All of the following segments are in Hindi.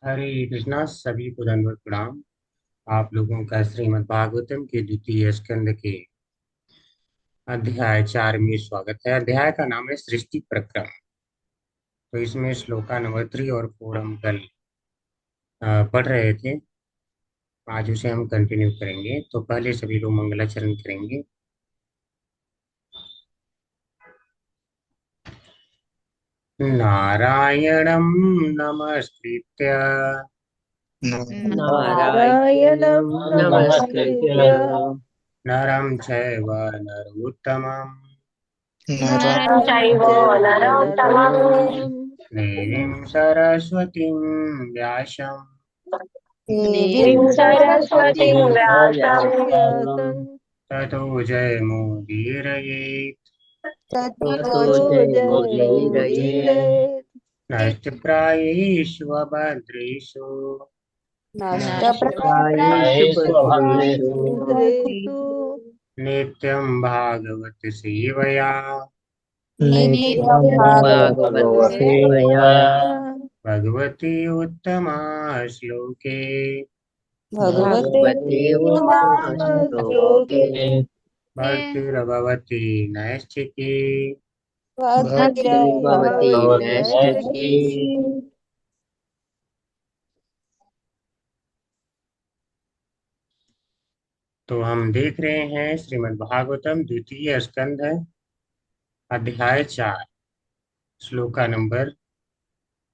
हरे कृष्णा। सभी को दंडवत प्रणाम। आप लोगों का श्रीमद् भागवतम के द्वितीय स्कंद के अध्याय 4 में स्वागत है। अध्याय का नाम है सृष्टि प्रक्रम। तो इसमें श्लोका नंबर 3 और 4 हम कल पढ़ रहे थे। आज उसे हम कंटिन्यू करेंगे। तो पहले सभी लोग मंगलाचरण करेंगे। नारायणं नमस्कृत्य नारायणं नारायणं नमस्कृत्य नमस्कृत्य नरं चैव नरोत्तमं नरं नरं चैव चैव नरोत्तमम् नरोत्तमं देवीं सरस्वतीं व्यासं देवीं देवीं सरस्वतीं सरस्वतीं व्यासम् व्यासं ततो जयमुदीरयेत्। ततो ततो जयमुदीरये जयमुदीरयेत्। नष्टप्रायेष्वभद्रेषु नष्टप्रायेषु नष्टप्रायेषु भद्रेषु भद्रेषु नित्यं भागवत सेवया नित्यं नित्यं भागवत सेवया भगवत्सेवया भगवति उत्तमा श्लोके भगवते भगवते उत्तमश्लोके उत्तमश्लोके भक्तिर्भवति नैष्ठिकी भक्तिर्भवति भक्तिर्भवति नैष्ठिकी। नैष्ठिकी। तो हम देख रहे हैं श्रीमद् भागवतम द्वितीय स्कंध अध्याय 4 श्लोका नंबर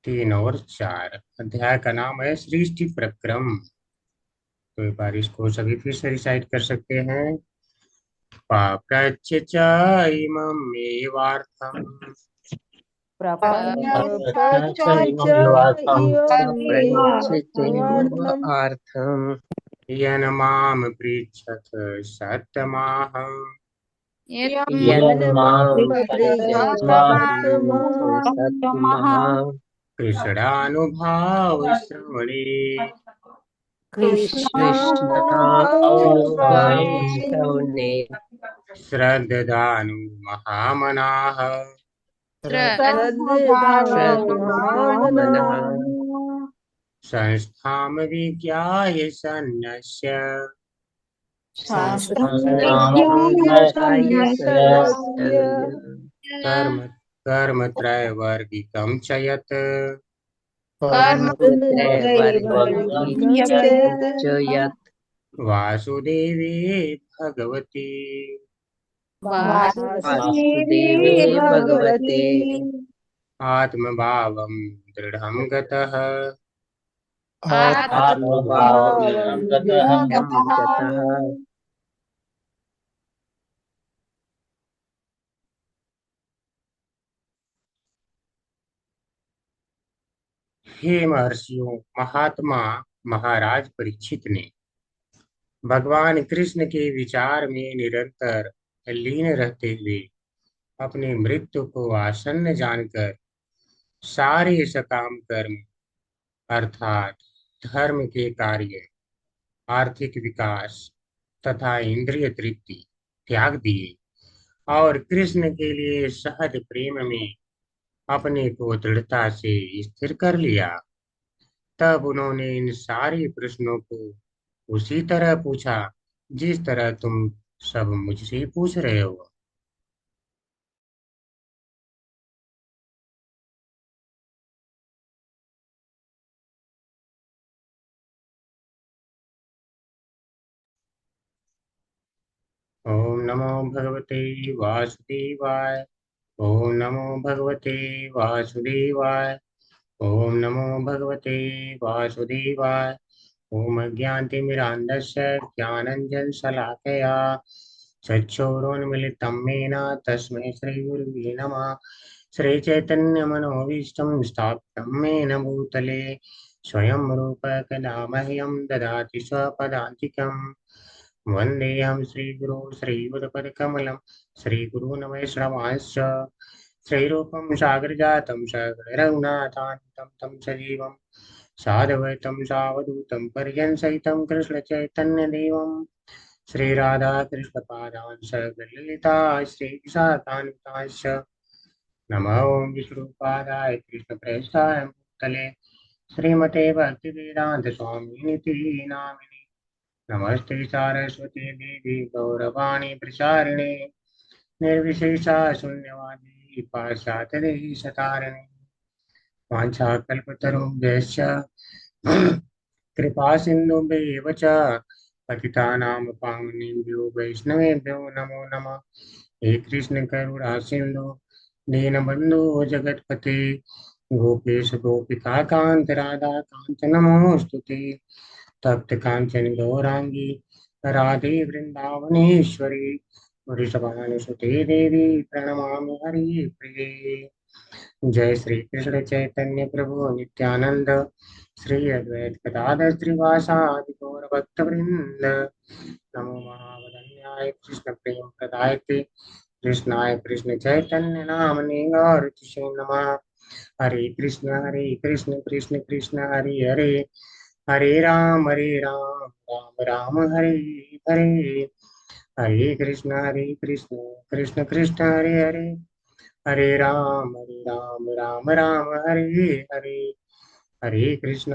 3 और 4। अध्याय का नाम है सृष्टि प्रक्रम। तो एक बार इसको सभी फिर से रिसाइट कर सकते हैं। पाप्रच्य च इममेवार्थम् प्रपञ्च इयमेवार्थम् प्रयच्छितेमर्थम् यन्मां पृच्छथ सत्तमाहम् यन्मां यन्मामृच्छत् सत्तमः कृष्णानुभावश्रवणे कृष्णानुभावश्रवणे कृष्णानुभावश्रवणे श्रद्धानु महामनाः श्रद्धधानो महामनाः श्रद्धामनः संस्थां विज्ञाय सन्न्यस्य संस्थानविद्याय सन्न्यस्य कर्म कर्मत्रयवर्गिकं च यत् कर्मत्रयवर्गीयं त्रैवर्गिकं चेत् च यत् वासुदेवे भगवति वासुदेवे वासुदेवे भगवते भगवति आत्मभावं दृढं गतः आत्मभावं आत्मभावं दृढं गतः। हे महर्षियों, महात्मा महाराज परीक्षित ने भगवान कृष्ण के विचार में निरंतर लीन रहते हुए अपनी मृत्यु को आसन्न जानकर सारे सकाम कर्म अर्थात धर्म के कार्य, आर्थिक विकास तथा इंद्रिय तृप्ति त्याग दिए और कृष्ण के लिए सहज प्रेम में अपने को दृढ़ता से स्थिर कर लिया। तब उन्होंने इन सारे प्रश्नों को उसी तरह पूछा जिस तरह तुम सब मुझसे पूछ रहे हो। ओम नमो भगवते वासुदेवाय। ओम नमो भगवते वासुदेवाय। ओम नमो भगवते वासुदेवाय। ओम अज्ञानतिमिरान्धस्य ज्ञानञ्जनशलाकया चक्षुरुन्मीलितं येन तस्मै श्रीगुरुवे नमः। श्रीचैतन्यमनोभीष्टं स्थापितं येन भूतले स्वयं रूप कदा मह्यं ददाति स्वपदान्तिकम्। वन्देऽहं श्रीगुरो श्रीयुतपदकमलं श्रीगुरून् वैष्णवांश्च श्रीरूपं सागरजातं सकलरघुनाथान्वितं तं सजीवं साधुवैतं सावधूतं पर्यंसहितं कृष्णचैतन्यदेवं श्रीराधाकृष्णपादान् सकललिता श्रीविशाखान्वितांश्च नमो विष्णुपादाय कृष्णप्रेष्ठाय भूतले श्रीमते भक्तिवेदांत स्वामिनिति नामिने। नमस्ते सारस्वती देवी गौरवाणी प्रचारिणे। निर्विशेषा शून्यवादी पाश्चात्यदेशतारिणे। वाञ्छाकल्पतरुभ्यश्च कृपा सिन्धुभ्येव च पतितानां पावनेभ्यो वैष्णवेभ्यो नमो नमः। हे कृष्ण करुणा सिन्धु दीनबन्धु जगत्पते गोपेश गोपिका कान्त राधा कान्त नमोऽस्तुते। तप्त कांचन गौरांगी राधे वृंदावनेश्वरी वृषभानुसुते देवी प्रणमामि हरिप्रिये। जय श्री कृष्ण चैतन्य प्रभु नित्यानंद श्री अद्वैत गदाधर श्रीवासादि गौर भक्त वृंद। नमो महावदन्याय कृष्ण प्रेम प्रदायते कृष्णाय कृष्ण चैतन्य नामने गौरतिशे नमः। हरे कृष्ण कृष्ण कृष्ण हरे हरे हरे राम राम राम हरे हरे। हरे कृष्ण कृष्ण कृष्ण हरे हरे हरे राम राम हरे हरे। हरे कृष्ण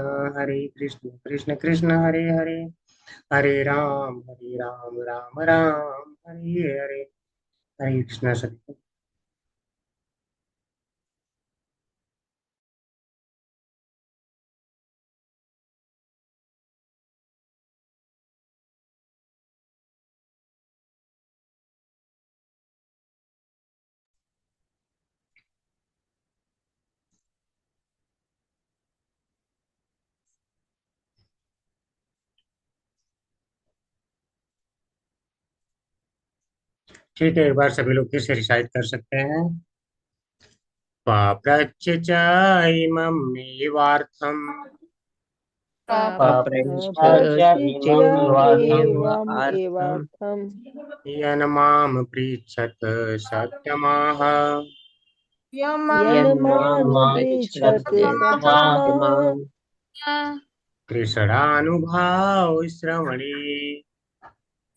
कृष्ण कृष्ण हरे हरे हरे राम राम हरे हरे। हरे कृष्ण सभी को। ठीक है, एक बार सभी लोग फिर से रिसाइट कर सकते हैं। पाप्रच्य च इममेवार्थम् पप्रच्छेयमेव एवार्थम् अर्थम् यन्मां पृच्छत सत्यमाः यन्मां यन्मानुपृच्छते पृच्छते सततमाः सत्यमाम् कृष्णानुभाव श्रवणे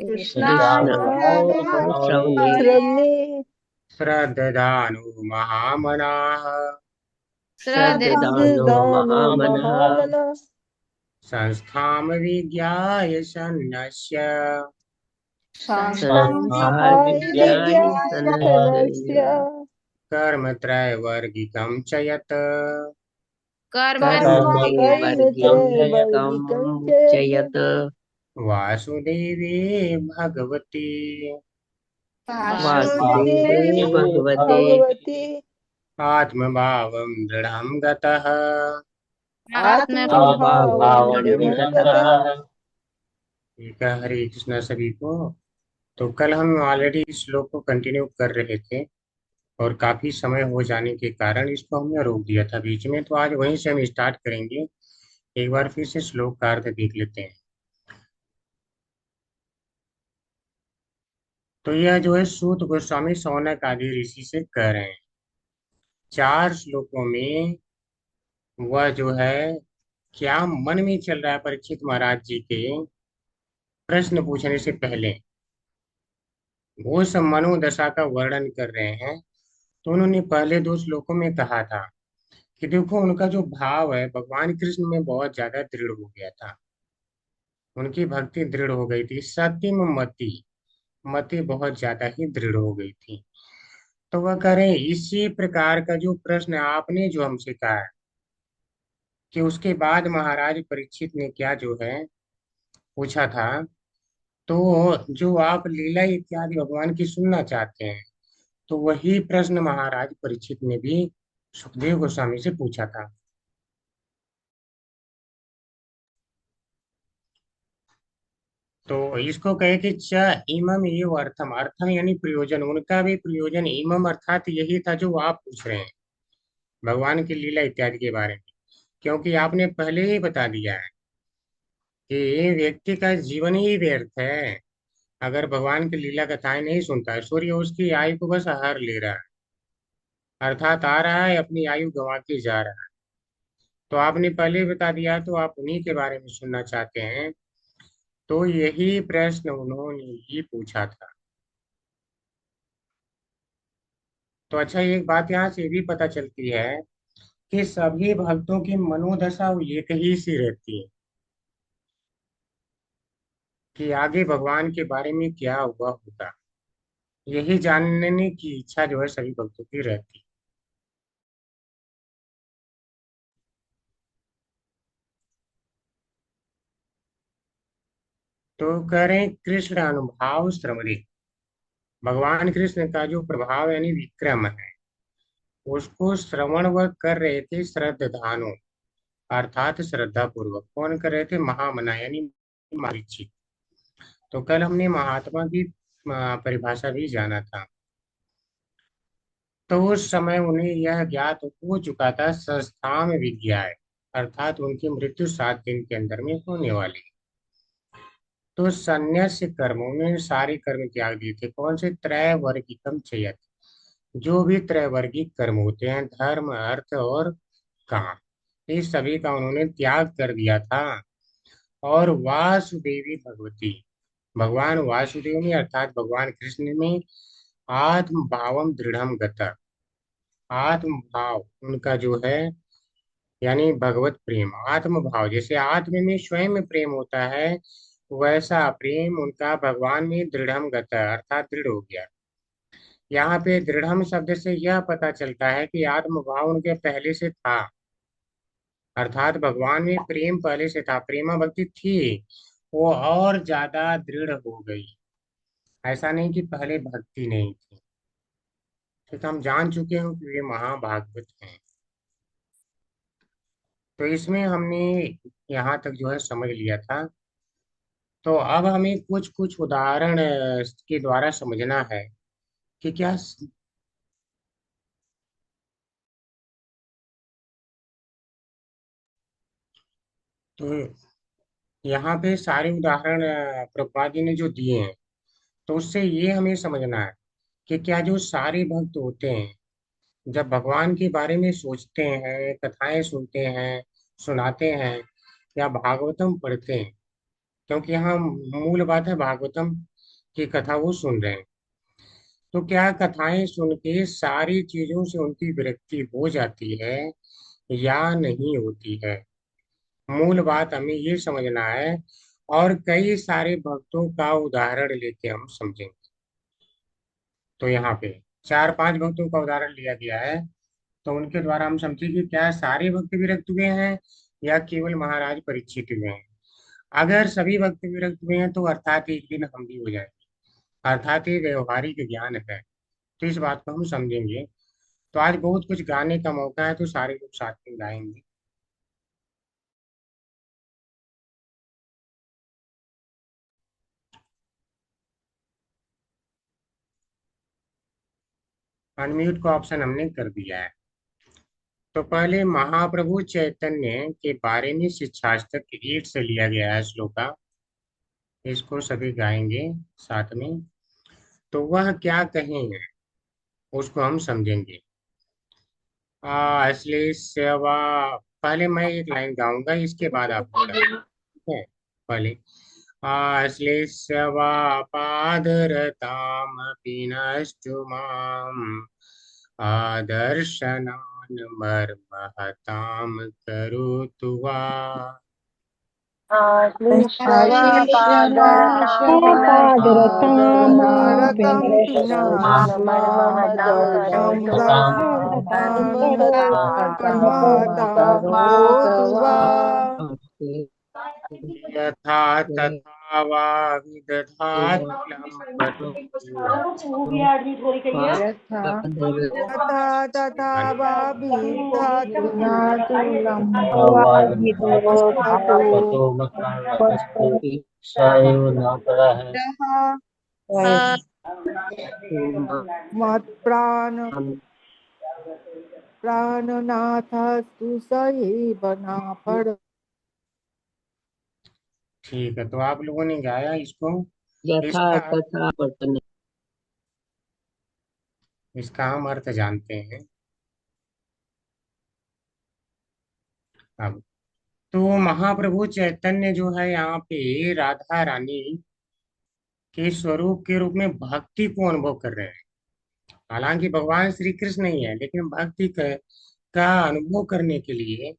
कृष्णानुभावश्रवणे श्रवणे श्रद्धानु महामनाः श्रद्धानो श्रद्धानो महामनः महामनः संस्थां विज्ञाय सन्न्यस्य संस्थाय संस्थानविद्याय विज्ञानस्य सन्नस्य कर्मत्रयवर्गिकं च यत् कर्मैवर्गिकं कर्मत्रयवर्गिकं च च यत् यत् वासुदेवे भगवति वासुदेवे वासुदेवे भगवते भगवति आत्मभावं दृढं गतः। आत्मभावं दृढं गतः। ठीक है, हरे कृष्णा सभी को। तो कल हम ऑलरेडी इस श्लोक को कंटिन्यू कर रहे थे और काफी समय हो जाने के कारण इसको हमने रोक दिया था बीच में, तो आज वहीं से हम स्टार्ट करेंगे। एक बार फिर से श्लोक का अर्थ देख लेते हैं। तो यह जो है सूत गोस्वामी शौनक आदि ऋषि से कह रहे हैं। 4 श्लोकों में वह जो है क्या मन में चल रहा है परीक्षित महाराज जी के प्रश्न पूछने से पहले वो सब मनोदशा का वर्णन कर रहे हैं। तो उन्होंने पहले 2 श्लोकों में कहा था कि देखो उनका जो भाव है भगवान कृष्ण में बहुत ज्यादा दृढ़ हो गया था। उनकी भक्ति दृढ़ हो गई थी, सतीम मति मति बहुत ज्यादा ही दृढ़ हो गई थी। तो वह कह रहे हैं इसी प्रकार का जो प्रश्न आपने जो हमसे कहा है कि उसके बाद महाराज परीक्षित ने क्या जो है पूछा था। तो जो आप लीला इत्यादि भगवान की सुनना चाहते हैं, तो वही प्रश्न महाराज परीक्षित ने भी सुखदेव गोस्वामी से पूछा था। तो इसको कहे कि च इमम ये अर्थम अर्थम यानी प्रयोजन, उनका भी प्रयोजन इमम अर्थात यही था जो आप पूछ रहे हैं भगवान की लीला इत्यादि के बारे में। क्योंकि आपने पहले ही बता दिया है कि ये व्यक्ति का जीवन ही व्यर्थ है अगर भगवान की लीला कथाएं नहीं सुनता है। सूर्य उसकी आयु को बस हर ले रहा है, अर्थात आ रहा है अपनी आयु गंवा के जा रहा है। तो आपने पहले ही बता दिया, तो आप उन्हीं के बारे में सुनना चाहते हैं। तो यही प्रश्न उन्होंने ही पूछा था। तो अच्छा, एक बात यहाँ से भी पता चलती है कि सभी भक्तों की मनोदशा एक ही सी रहती है कि आगे भगवान के बारे में क्या हुआ होगा। यही जानने की इच्छा जो है सभी भक्तों की रहती है। तो कह रहे हैं कृष्ण अनुभाव श्रमरे। भगवान कृष्ण का जो प्रभाव यानी विक्रम है उसको श्रवण वह कर रहे थे श्रद्धानु, अर्थात श्रद्धा पूर्वक। कौन कर रहे थे? महामना यानी मरीचि। तो कल हमने महात्मा की परिभाषा भी जाना था। तो उस समय उन्हें यह ज्ञात हो चुका था संस्थान विज्ञा, अर्थात उनकी मृत्यु 7 दिन के अंदर में होने वाली है। तो संन्यास कर्म, उन्होंने सारे कर्म त्याग दिए थे। कौन से? त्रैवर्गिकम चयत, जो भी त्रैवर्गिक कर्म होते हैं, धर्म अर्थ और काम, इस सभी का उन्होंने त्याग कर दिया था। और वासुदेवी भगवती, भगवान वासुदेव में अर्थात भगवान कृष्ण में आत्म भावम दृढ़म गता, आत्म भाव उनका जो है यानी भगवत प्रेम, आत्म भाव, जैसे आत्म में स्वयं में प्रेम होता है वैसा प्रेम उनका भगवान में दृढ़म गता अर्थात दृढ़ हो गया। यहाँ पे दृढ़म शब्द से यह पता चलता है कि आत्म भाव उनके पहले से था, अर्थात भगवान में प्रेम पहले से था, प्रेमा भक्ति थी, वो और ज्यादा दृढ़ हो गई। ऐसा नहीं कि पहले भक्ति नहीं थी। ठीक, हम जान चुके हैं कि वे महाभागवत हैं। तो इसमें हमने यहाँ तक जो है समझ लिया था। तो अब हमें कुछ कुछ उदाहरण के द्वारा समझना है कि क्या। तो यहाँ पे सारे उदाहरण प्रभुपाद जी ने जो दिए हैं, तो उससे ये हमें समझना है कि क्या जो सारे भक्त होते हैं जब भगवान के बारे में सोचते हैं, कथाएं सुनते हैं, सुनाते हैं या भागवतम पढ़ते हैं, क्योंकि यहाँ मूल बात है भागवतम की कथा वो सुन रहे हैं, तो क्या कथाएं सुन के सारी चीजों से उनकी विरक्ति हो जाती है या नहीं होती है? मूल बात हमें ये समझना है। और कई सारे भक्तों का उदाहरण लेके हम समझेंगे। तो यहाँ पे 4-5 भक्तों का उदाहरण लिया गया है, तो उनके द्वारा हम समझे कि क्या सारे भक्त विरक्त हुए हैं या केवल महाराज परीक्षित हुए हैं। अगर सभी भक्त विरक्त हुए हैं तो अर्थात एक दिन हम भी हो जाएंगे, अर्थात ये व्यवहारिक ज्ञान है। तो इस बात को हम समझेंगे। तो आज बहुत कुछ गाने का मौका है, तो सारे लोग साथ में गाएंगे। अनम्यूट का ऑप्शन हमने कर दिया है। तो पहले महाप्रभु चैतन्य के बारे में शिक्षाष्टक 8 से लिया गया है श्लोका, इसको सभी गाएंगे साथ में। तो वह क्या कहेंगे उसको हम समझेंगे। अश्लेषवा, पहले मैं एक लाइन गाऊंगा, इसके बाद आप गाएंगे, ठीक है? पहले अश्लेषवा पादरतामपि नष्टु माम् आदर्शनान् मर्महतां करोतु वा। श्लेषवापादरतामपिनष्टुमाम् करोतु वा। यथा तथा वा विदधातु लम्पटु यथा तथा तथा भाविधातु धातु पटु मत प्राणनाथ तु सही बना पड़। ठीक है, तो आप लोगों ने गाया इसको। यथा इसका तथा वर्तने। इसका हम अर्थ जानते हैं अब। तो महाप्रभु चैतन्य जो है यहाँ पे राधा रानी के स्वरूप के रूप में भक्ति को अनुभव कर रहे हैं। हालांकि भगवान श्री कृष्ण नहीं है, लेकिन भक्ति का अनुभव करने के लिए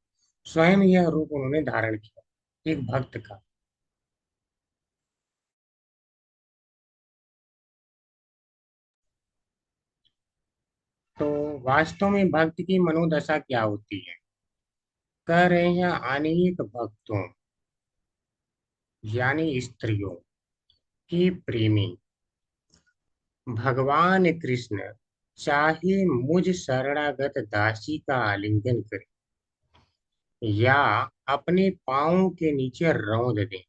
स्वयं यह रूप उन्होंने धारण किया, एक भक्त का। तो वास्तव में भक्त की मनोदशा क्या होती है? कह रहे हैं अनेक भक्तों यानी स्त्रियों की प्रेमी भगवान कृष्ण चाहे मुझ शरणागत दासी का आलिंगन करे या अपने पांव के नीचे रौंद दे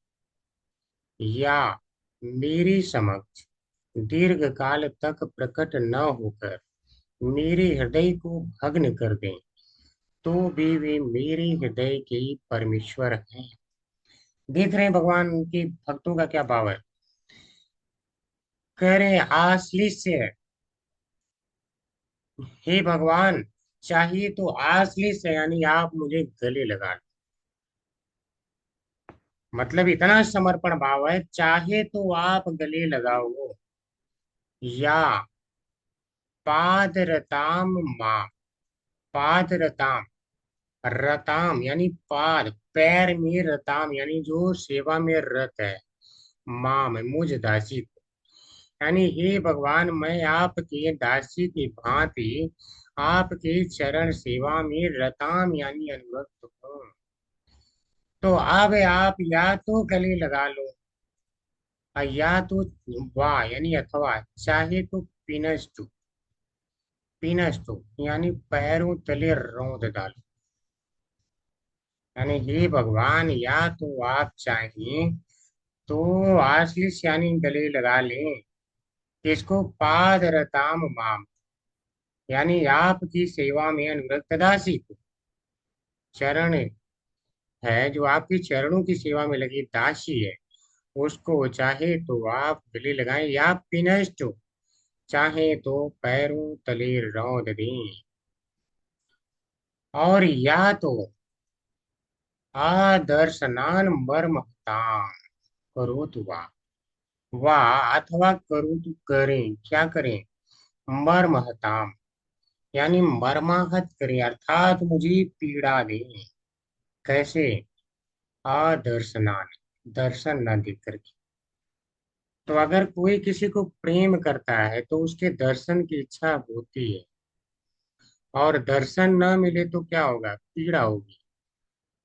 या मेरे समक्ष दीर्घ काल तक प्रकट न होकर मेरे हृदय को भग्न कर दें, तो भी वे मेरे हृदय के परमेश्वर हैं। देख रहे हैं भगवान के भक्तों का क्या भाव है। कह रहे हैं आश्लिष्य, हे भगवान, चाहिए तो आश्लिष्य यानी आप मुझे गले लगा लो। मतलब इतना समर्पण भाव है, चाहे तो आप गले लगाओ या पादरताम माम, पादरताम, रताम यानी पाद पैर में, रताम यानी जो सेवा में रत है, माम मुझ दासी को, यानी हे भगवान मैं आपके दासी की भांति आपके चरण सेवा में रताम यानी अनुरक्त हूँ। तो अब आप या तो गले लगा लो या तो वाह यानी अथवा चाहे तो पिनस्तु, पिनस्तु यानी पैरों तले रौंद डालो। यानी हे भगवान या तो आप चाहें तो आशीष यानी गले लगा लें, इसको पाद रताम माम यानी आपकी सेवा में अनुरक्त दासी को, चरण है जो आपकी चरणों की सेवा में लगी दासी है, उसको चाहे तो आप गले लगाएं या पिनष्ट चाहे तो पैरों तले रौंद दें, और या तो आदर्शनान मर्महताम करो तो वाह अथवा करो तो करें, क्या करें, मर्महताम यानी मर्माहत करें अर्थात मुझे पीड़ा दें। कैसे? आदर्शनान, दर्शन न देख करके। तो अगर कोई किसी को प्रेम करता है तो उसके दर्शन की इच्छा होती है, और दर्शन न मिले तो क्या होगा, पीड़ा होगी।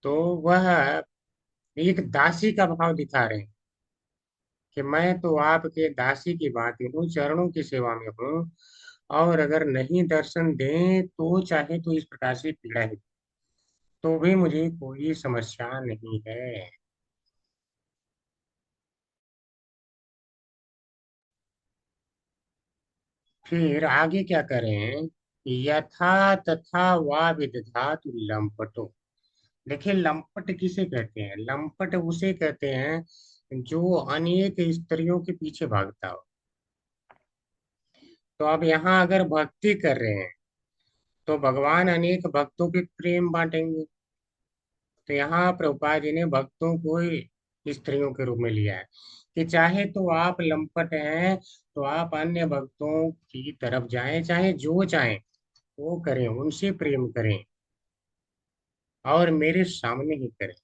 तो वह एक दासी का भाव दिखा रहे हैं कि मैं तो आपके दासी की भांति हूँ, चरणों की सेवा में हूँ, और अगर नहीं दर्शन दें तो चाहे तो इस प्रकार से पीड़ा है, तो भी मुझे कोई समस्या नहीं है। फिर आगे क्या करें, यथा तथा वा विदधातु लंपटो। देखिए लंपट किसे कहते हैं, लंपट उसे कहते हैं जो अनेक स्त्रियों के पीछे भागता हो। तो अब यहाँ अगर भक्ति कर रहे हैं तो भगवान अनेक भक्तों के प्रेम बांटेंगे। तो यहाँ प्रभुपाद जी ने भक्तों को ही स्त्रियों के रूप में लिया है कि चाहे तो आप लंपट हैं तो आप अन्य भक्तों की तरफ जाएं, चाहे जो चाहें वो करें, उनसे प्रेम करें और मेरे सामने ही करें,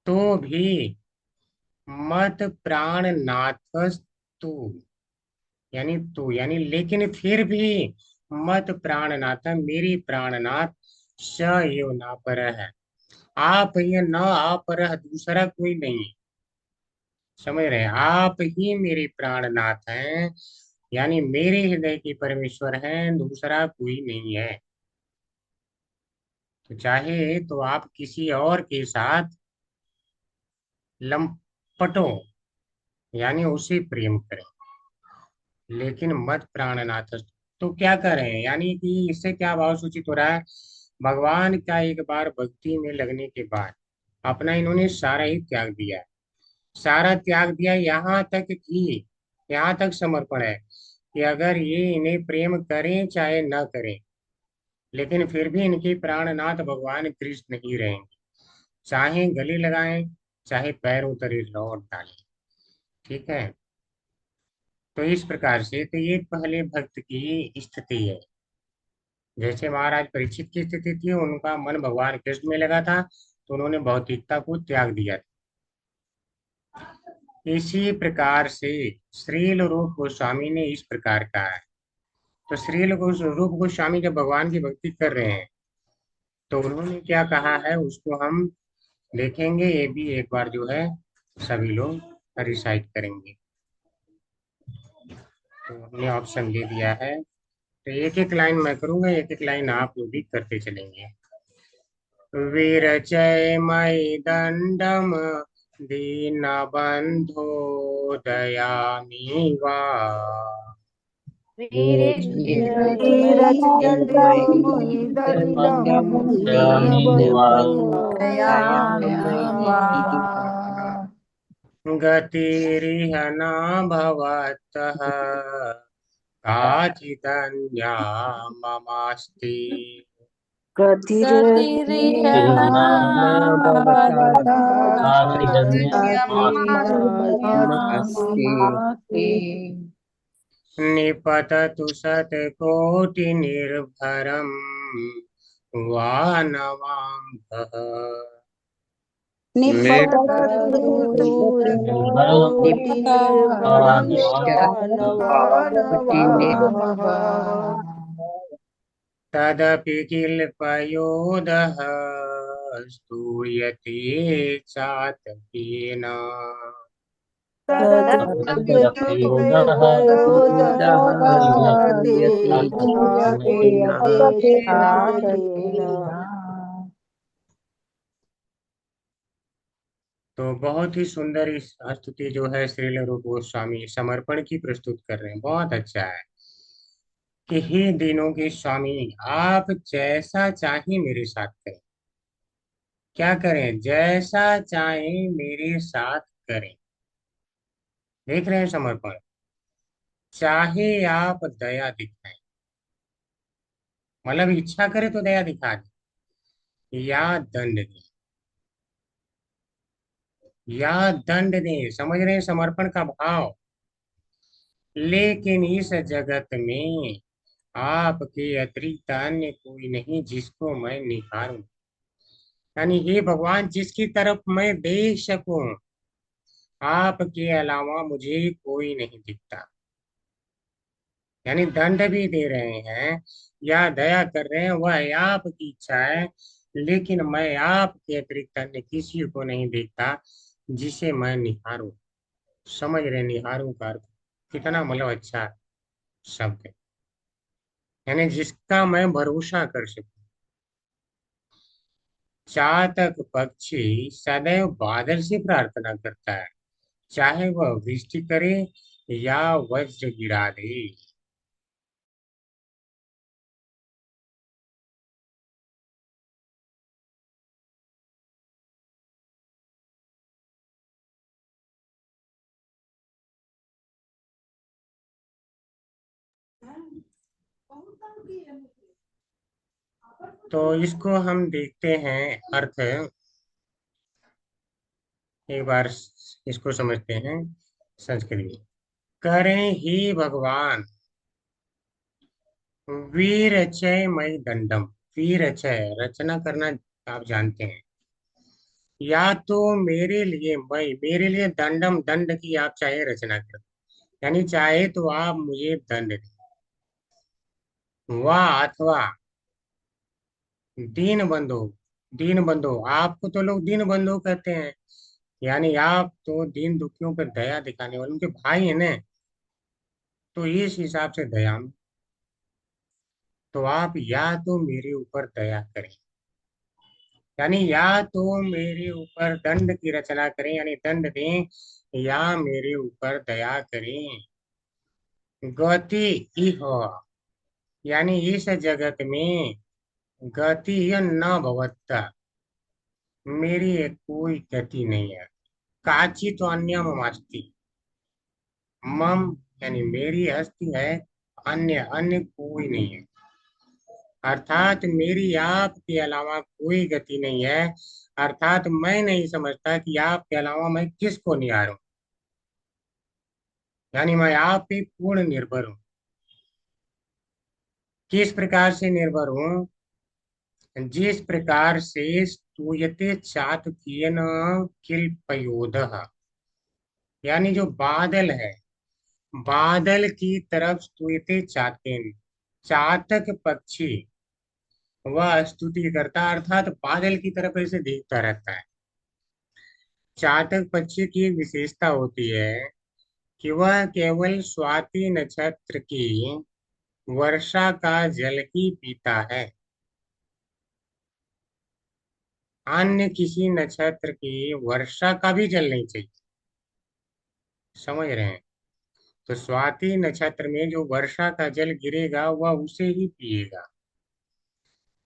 तो भी मत प्राण नाथस्तु यानी तू यानी लेकिन फिर भी मत प्राणनाथ मेरी प्राणनाथ स एव ना पर है, आप ये न अपर दूसरा कोई नहीं है। समझ रहे हैं, आप ही मेरे प्राणनाथ हैं, यानी मेरे हृदय के परमेश्वर हैं, दूसरा कोई नहीं है। तो चाहे तो आप किसी और के साथ लंपटो यानी उसे प्रेम करें, लेकिन मत प्राणनाथ। तो क्या करें, यानी कि इससे क्या भाव सूचित हो रहा है, भगवान का एक बार भक्ति में लगने के बाद अपना इन्होंने सारा ही त्याग दिया, सारा त्याग दिया, यहाँ तक कि यहाँ तक समर्पण है कि अगर ये इन्हें प्रेम करें चाहे न करें, लेकिन फिर भी इनके प्राणनाथ भगवान कृष्ण ही रहेंगे, चाहे गले लगाएं चाहे पैर उतरे लौट डालें। ठीक है, तो इस प्रकार से तो ये पहले भक्त की स्थिति है। जैसे महाराज परीक्षित की स्थिति थी, उनका मन भगवान कृष्ण में लगा था, तो उन्होंने भौतिकता को त्याग दिया था। इसी प्रकार से श्रील रूप गोस्वामी ने इस प्रकार कहा है। तो श्रील रूप गोस्वामी जब भगवान की भक्ति कर रहे हैं, तो उन्होंने क्या कहा है उसको हम देखेंगे। ये भी एक बार जो है सभी लोग रिसाइट करेंगे। तो हमने ऑप्शन दे दिया है, तो एक एक लाइन मैं करूंगा, एक एक लाइन आप लोग भी करते चलेंगे। विरचय मयि दंडम दीनबंधो दयामि वा। विरचयमयि दीनबन्धो दयामि गतिरिह न भवतः काचिदन्या ममास्ति। गतिर्यः निपततु शतकोटिनिर्भरम् वानवाम्भः। तदपि किल्पयोदः स्तूयते चातकेन। तो बहुत ही सुंदर इस स्तुति जो है श्रील रूप गोस्वामी समर्पण की प्रस्तुत कर रहे हैं, बहुत अच्छा है। कि हे दिनों के स्वामी, आप जैसा चाहे मेरे साथ करें। क्या करें? जैसा चाहे मेरे साथ करें। देख रहे हैं समर्पण। चाहे आप दया दिखाएं, मतलब इच्छा करे तो दया दिखा दे, या दंड दे, या दंड दे। समझ रहे हैं समर्पण का भाव। लेकिन इस जगत में आपके अतिरिक्त अन्य कोई नहीं जिसको मैं निखारूं। यानी हे भगवान, जिसकी तरफ मैं देख सकूं, आपके अलावा मुझे कोई नहीं दिखता। यानी दंड भी दे रहे हैं या दया कर रहे हैं, वह आपकी इच्छा है। लेकिन मैं आपके अतिरिक्त अन्य किसी को नहीं देखता जिसे मैं निहारूं। समझ रहे? निहारूं का अर्थ कितना मतलब अच्छा शब्द है। यानी जिसका मैं भरोसा कर सकूं। चातक पक्षी सदैव बादल से प्रार्थना करता है, चाहे वह वृष्टि करे या वज्र गिरा दे। तो इसको हम देखते हैं अर्थ। एक बार इसको समझते हैं संस्कृत में। करें ही भगवान वीरचय मई दंडम। वीरचय रचना करना आप जानते हैं। या तो मेरे लिए दंडम, दंड की आप चाहे रचना करें, यानी चाहे तो आप मुझे दंड दें। वाह, अथवा दीन बंधु। दीन बंधु, आपको तो लोग दीन बंधु कहते हैं। यानी आप तो दीन दुखियों पर दया दिखाने वाले उनके भाई है ना। तो इस हिसाब से दया, तो आप या तो मेरे ऊपर दया करें, यानी या तो मेरे ऊपर दंड की रचना करें, यानी दंड दें, या मेरे ऊपर दया करें। गति इह, यानी इस जगत में गति न भवत्ता, मेरी एक कोई गति नहीं है। काची तो अन्य ममास्ति, मम यानी मेरी हस्ती है, अन्य अन्य कोई नहीं है। अर्थात मेरी आपके अलावा कोई गति नहीं है। अर्थात मैं नहीं समझता कि आपके अलावा मैं किसको निहारूं। यानी मैं आप पे पूर्ण निर्भर हूं। किस प्रकार से निर्भर हूँ? जिस प्रकार से स्तूयते चातकेन किल्पयोदः, यानी जो बादल है, बादल की तरफ स्तूयते चातकेन, चातक पक्षी वह स्तुति करता, अर्थात बादल की तरफ ऐसे देखता रहता है। चातक पक्षी की एक विशेषता होती है कि वह केवल स्वाति नक्षत्र की वर्षा का जल ही पीता है, अन्य किसी नक्षत्र की वर्षा का भी जल नहीं चाहिए। समझ रहे हैं? तो स्वाति नक्षत्र में जो वर्षा का जल गिरेगा वह उसे ही पिएगा।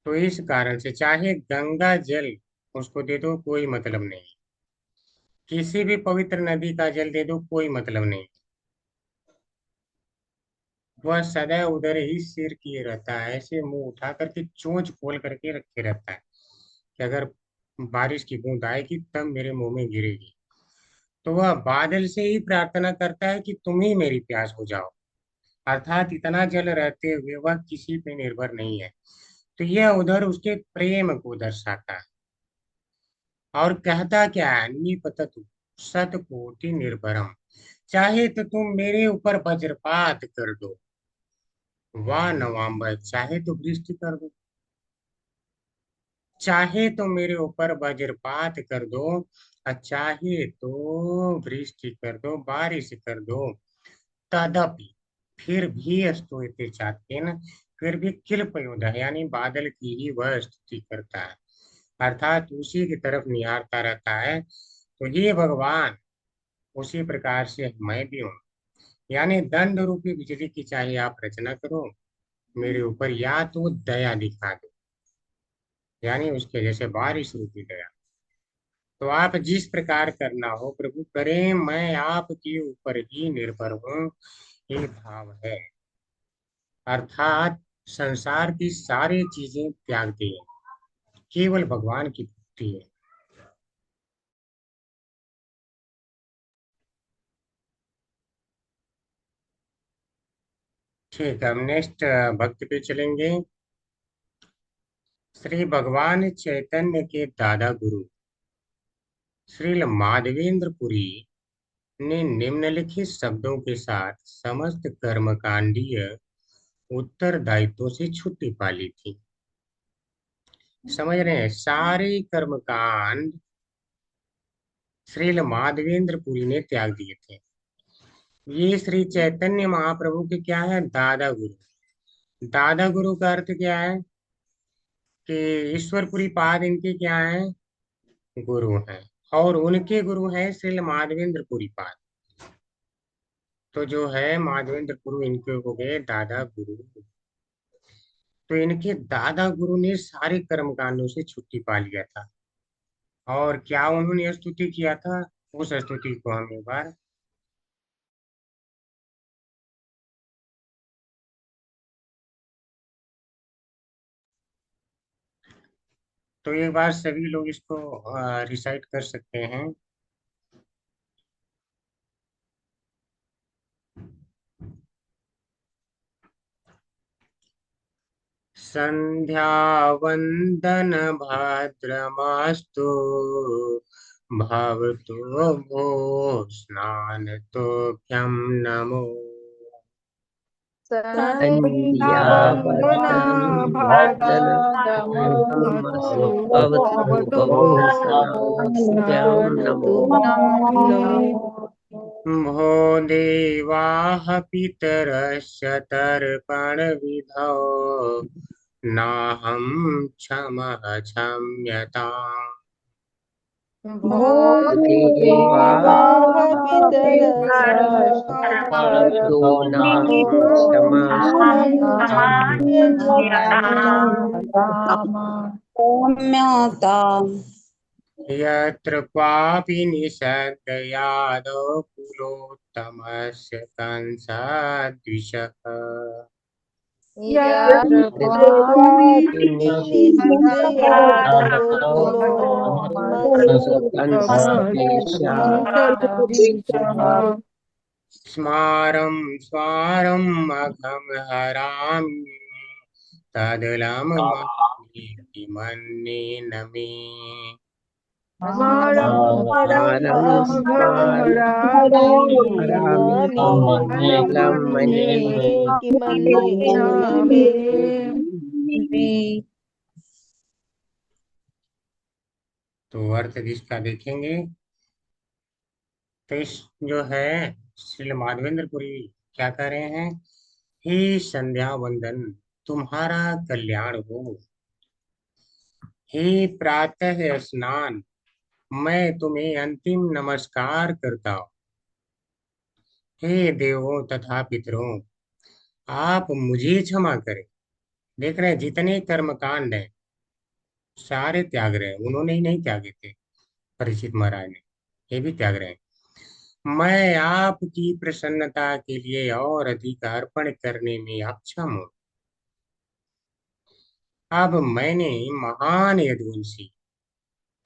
तो इस कारण से चाहे गंगा जल उसको दे दो कोई मतलब नहीं, किसी भी पवित्र नदी का जल दे दो कोई मतलब नहीं, वह सदैव उधर ही सिर किए रहता है, ऐसे मुंह उठा करके चोंच खोल करके रखे रहता है कि अगर बारिश की बूंद आएगी तब मेरे मुंह में गिरेगी। तो वह बादल से ही प्रार्थना करता है कि तुम ही मेरी प्यास बुझाओ, अर्थात इतना जल रहते हुए वह किसी पे निर्भर नहीं है। तो यह उधर उसके प्रेम को दर्शाता है। और कहता क्या है? निपततु सतकोटि निर्भरम, चाहे तो तुम मेरे ऊपर वज्रपात कर दो, वाह नवंबर, चाहे तो वृष्टि कर दो, चाहे तो मेरे ऊपर वज्रपात कर दो, और चाहे तो वृष्टि कर दो, बारिश कर दो, तदपि फिर भी स्तुति चाहते न, फिर भी किल्पयोद है, यानी बादल की ही वह स्तुति करता है, अर्थात उसी की तरफ निहारता रहता है। तो ये भगवान उसी प्रकार से मैं भी हूँ, यानी दंड रूपी बिजली की चाहे आप रचना करो मेरे ऊपर, या तो दया दिखा दो, यानी उसके जैसे बारिश रूपी दया। तो आप जिस प्रकार करना हो प्रभु करें, मैं आपके ऊपर ही निर्भर हूँ, ये भाव है। अर्थात संसार की सारी चीजें त्याग दिए, केवल भगवान की भक्ति है। ठीक है, हम नेक्स्ट भक्त पे चलेंगे। श्री भगवान चैतन्य के दादा गुरु श्रील माधवेंद्र पुरी ने निम्नलिखित शब्दों के साथ समस्त कर्मकांडीय उत्तरदायित्वों से छुट्टी पा ली थी। समझ रहे हैं? सारे कर्मकांड श्रील माधवेंद्र पुरी ने त्याग दिए थे। ये श्री चैतन्य महाप्रभु के क्या है? दादा गुरु। दादा गुरु का अर्थ क्या है? कि ईश्वरपुरी पाद इनके क्या है? गुरु हैं। और उनके गुरु हैं श्रील माधवेंद्र पुरी पाद। तो जो है माधवेंद्र गुरु इनके हो गए दादा गुरु। तो इनके दादा गुरु ने सारे कर्म कांडों से छुट्टी पा लिया था। और क्या उन्होंने स्तुति किया था? उस स्तुति को हम एक बार तो एक बार सभी लोग इसको रिसाइट कर सकते हैं। संध्या वंदन भाद्रमास्तु भवतो भो स्नान तोभ्यं नमो। संध्या संध्यावन्दना वदनं भजन भाद्रमास्तु भवतो भवतो भवो स्नानाभ्यां नमो। भो देवाः पितरस्य तर्पणविधौ नाहं क्षमः क्षम्यताम्। भो देवा देवाः पितरस्य फलतो नाहं क्षमा यत्र क्वापि निषद्दयादौ कुलोत्तमस्य कंसद्विषः यत्र क्वापि निषदयादो कंसदेशा कुलोत्तमस्तुतिः स्मारं स्वारम् अघं हरामि तदलम मन्ये मन्ये न मे। परम स्मरामि स्मरामि मन्ये अलं मन्ये कि मन्ये न मे। तो अर्थ जिसका देखेंगे तो इस जो है श्री माधवेंद्रपुरी क्या कह रहे हैं, हे संध्या वंदन तुम्हारा कल्याण हो, हे प्रातः स्नान मैं तुम्हें अंतिम नमस्कार करता हूँ, हे देवों तथा पितरों आप मुझे क्षमा करें। देख रहे हैं जितने कर्मकांड हैं सारे त्याग रहे हैं, उन्होंने ही नहीं त्यागे थे, परीक्षित महाराज ने, ये भी त्याग रहे हैं। मैं आपकी प्रसन्नता के लिए और अधिक अर्पण करने में अक्षम हूँ। अब मैंने महान यदुवंशी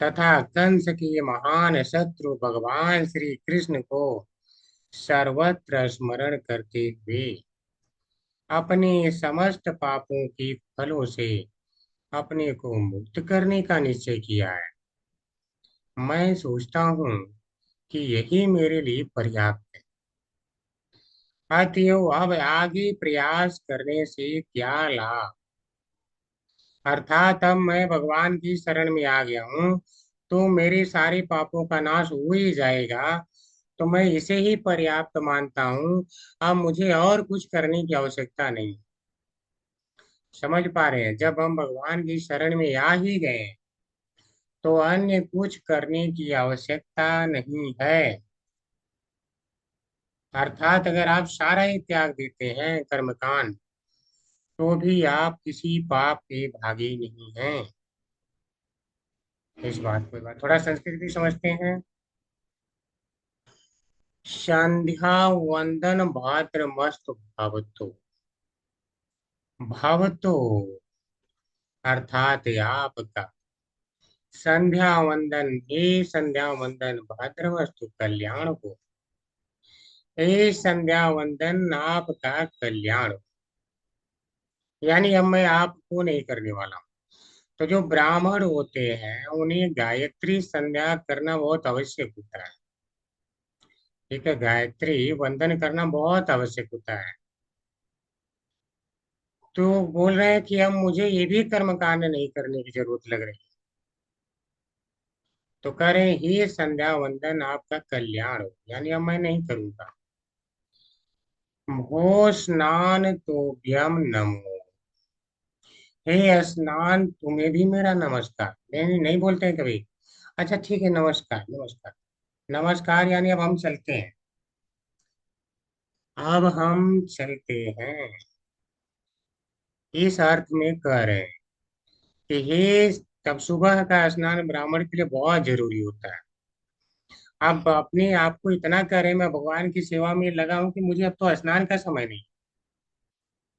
तथा कंस के महान शत्रु भगवान श्री कृष्ण को सर्वत्र स्मरण करते हुए अपने समस्त पापों के फलों से अपने को मुक्त करने का निश्चय किया है। मैं सोचता हूँ कि यही मेरे लिए पर्याप्त है, अतएव अब आगे प्रयास करने से क्या लाभ। अर्थात अब मैं भगवान की शरण में आ गया हूँ तो मेरे सारे पापों का नाश हो ही जाएगा, तो मैं इसे ही पर्याप्त मानता हूँ। अब मुझे और कुछ करने की आवश्यकता नहीं। समझ पा रहे हैं, जब हम भगवान की शरण में आ ही गए तो अन्य कुछ करने की आवश्यकता नहीं है। अर्थात अगर आप सारा ही त्याग देते हैं कर्मकांड तो भी आप किसी पाप के भागी नहीं हैं। इस बात को एक बार थोड़ा संस्कृत भी समझते हैं। संध्या वंदन भाद्र मस्त भवतो, भवतो अर्थात आपका संध्या वंदन, हे संध्या वंदन भाद्रवस्तु कल्याण हो, हे संध्या वंदन आपका कल्याण हो। यानी अब मैं आपको नहीं करने वाला हूँ। तो जो ब्राह्मण होते हैं उन्हें गायत्री संध्या करना बहुत आवश्यक होता है। ठीक है, गायत्री वंदन करना बहुत आवश्यक होता है। तो बोल रहे हैं कि अब मुझे ये भी कर्मकांड नहीं करने की जरूरत लग रही। तो कह रहे हैं हे संध्या वंदन आपका कल्याण हो, यानी अब मैं नहीं करूंगा। भो स्नान तोभ्यम नमो, हे स्नान तुम्हें भी मेरा नमस्कार। नहीं नहीं बोलते हैं कभी, अच्छा ठीक है नमस्कार नमस्कार। नमस्कार यानी अब हम चलते हैं, अब हम चलते हैं, इस अर्थ में कह रहे हैं कि हे, तब सुबह का स्नान ब्राह्मण के लिए बहुत जरूरी होता है। अब अपने आप को इतना कह रहे हैं मैं भगवान की सेवा में लगा हूं कि मुझे अब तो स्नान का समय नहीं।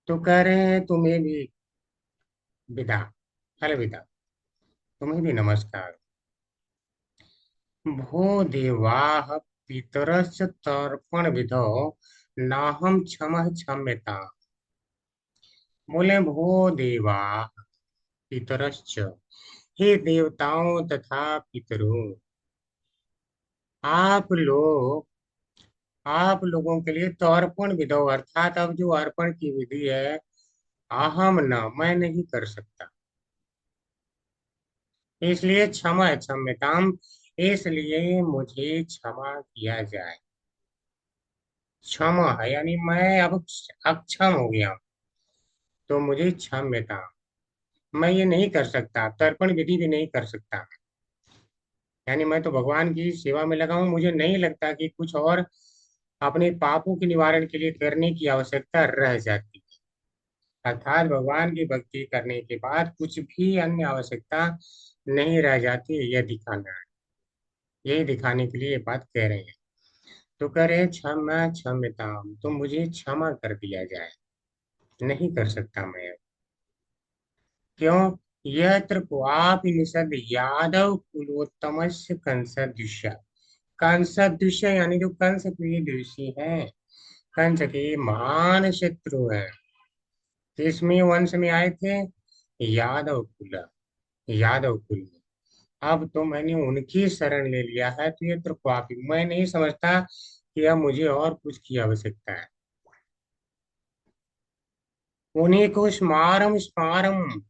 तो कह रहे हैं तुम्हें भी विदा, अलविदा, तुम्हें भी नमस्कार। भो देवाः पितरश्च तर्पण विधौ नाहं क्षमः क्षम्यता। बोले भो देवा पितरश्च, हे देवताओं तथा पितरों, आप लोग, आप लोगों के लिए तो अर्पण विधौ अर्थात अब जो अर्पण की विधि है, अहम न मैं नहीं कर सकता, इसलिए क्षमा क्षम्यताम, इसलिए मुझे क्षमा किया जाए। क्षमा है यानी मैं अब अक्षम हो गया हूं, तो मुझे क्षम्यता, मैं ये नहीं कर सकता, तर्पण विधि भी नहीं कर सकता। यानी मैं तो भगवान की सेवा में लगा हूं, मुझे नहीं लगता कि कुछ और अपने पापों के निवारण के लिए करने की आवश्यकता रह जाती है। अर्थात भगवान की भक्ति करने के बाद कुछ भी अन्य आवश्यकता नहीं रह जाती, यह दिखाना है, यही दिखाने के लिए ये बात कह रहे हैं। तो कह रहे हैं क्षमा क्षम्यताम, तो मुझे क्षमा कर दिया जाए, नहीं कर सकता मैं। क्यों, यत्र क्वापि निषद यादव कुलोत्तमस्य कंसदृश्य, कंसदृश्य यानी जो कंस प्रिय दृषि है, कंस के महान शत्रु है, किसमें वंश में आए थे? यादव कुल, यादव कुल में। अब तो मैंने उनकी शरण ले लिया है, तो ये तो पापी। मैं नहीं समझता कि अब मुझे और कुछ की आवश्यकता है। उन्हीं को स्मारम स्मारम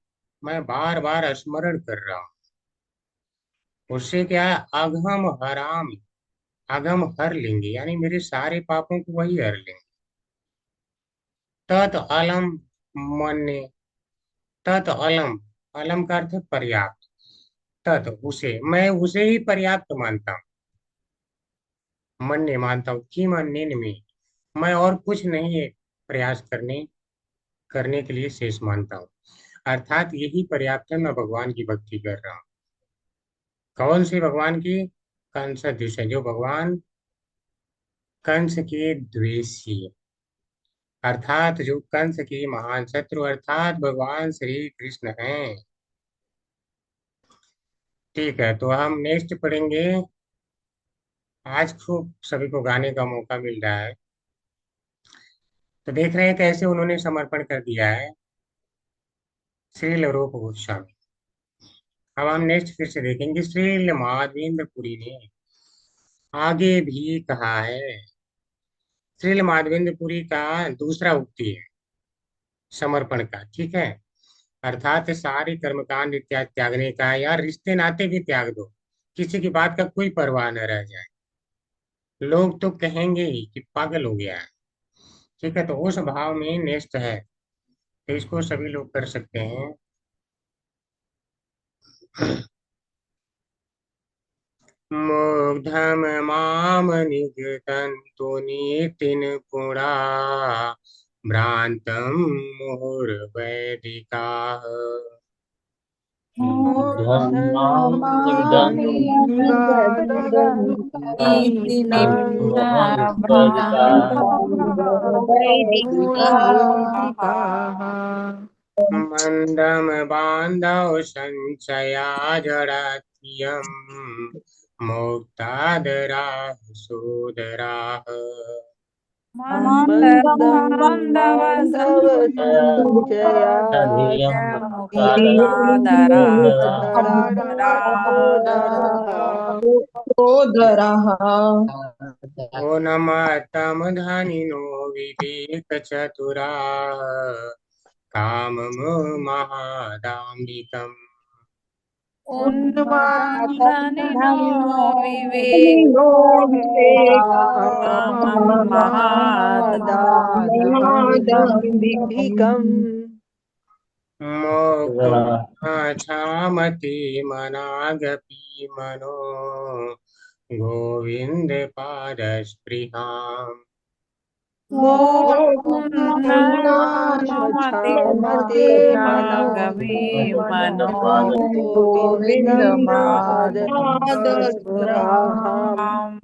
मैं बार बार स्मरण कर रहा हूँ। उससे क्या है, अघम हराम, अघम हर लेंगे, यानी मेरे सारे पापों को वही हर लेंगे। तत् अलम मन्ने, तत् अलम, अलम का अर्थ है पर्याप्त। तत् उसे, मैं उसे ही पर्याप्त मानता हूँ। मन्ने मानता हूँ कि मन्ने में, मैं और कुछ नहीं है प्रयास करने करने के लिए शेष मानता हूँ। अर्थात यही पर्याप्त है, मैं भगवान की भक्ति कर रहा हूँ। कौन सी भगवान की? कंस सदृश है, जो भगवान कंस के द्वेषी है। अर्थात जो कंस के महान शत्रु अर्थात भगवान श्री कृष्ण हैं। ठीक है, तो हम नेक्स्ट पढ़ेंगे। आज खूब सभी को गाने का मौका मिल रहा है, तो देख रहे हैं कैसे उन्होंने समर्पण कर दिया है, श्रील रूप गोस्वामी। अब हम नेक्स्ट फिर से देखेंगे, श्रील माधवेंद्र पुरी ने आगे भी कहा है। श्रील माधवेंद्र पुरी का दूसरा उक्ति है समर्पण का, ठीक है। अर्थात सारे कर्मकांड इत्यादि त्यागने का, यार रिश्ते नाते भी त्याग दो, किसी की बात का कोई परवाह न रह जाए। लोग तो कहेंगे ही कि पागल हो गया है। ठीक है, तो उस भाव में नेस्त है, तो इसको सभी लोग कर सकते हैं। मुग्धम माम निगतंतु नीतिन पुरा भ्रांतम मुहुर्वैदिकाः। मंदम बांधव संचया जड़ात्यम मुक्तादरा सोदरा। मंदं बांधव संचया जरात्यमुक्तादराः ओ नमस्तम धनिनो विवेक चतुरा काम महादाम्बिकम्। उन्मादनिनो विवेककामं महादाम्भिकम् मोक्षुं छामति मनागपि मनो गोविंद पादस्पृहाम्। क्षामते मनो गोविन्दं पादस्पृहाम्।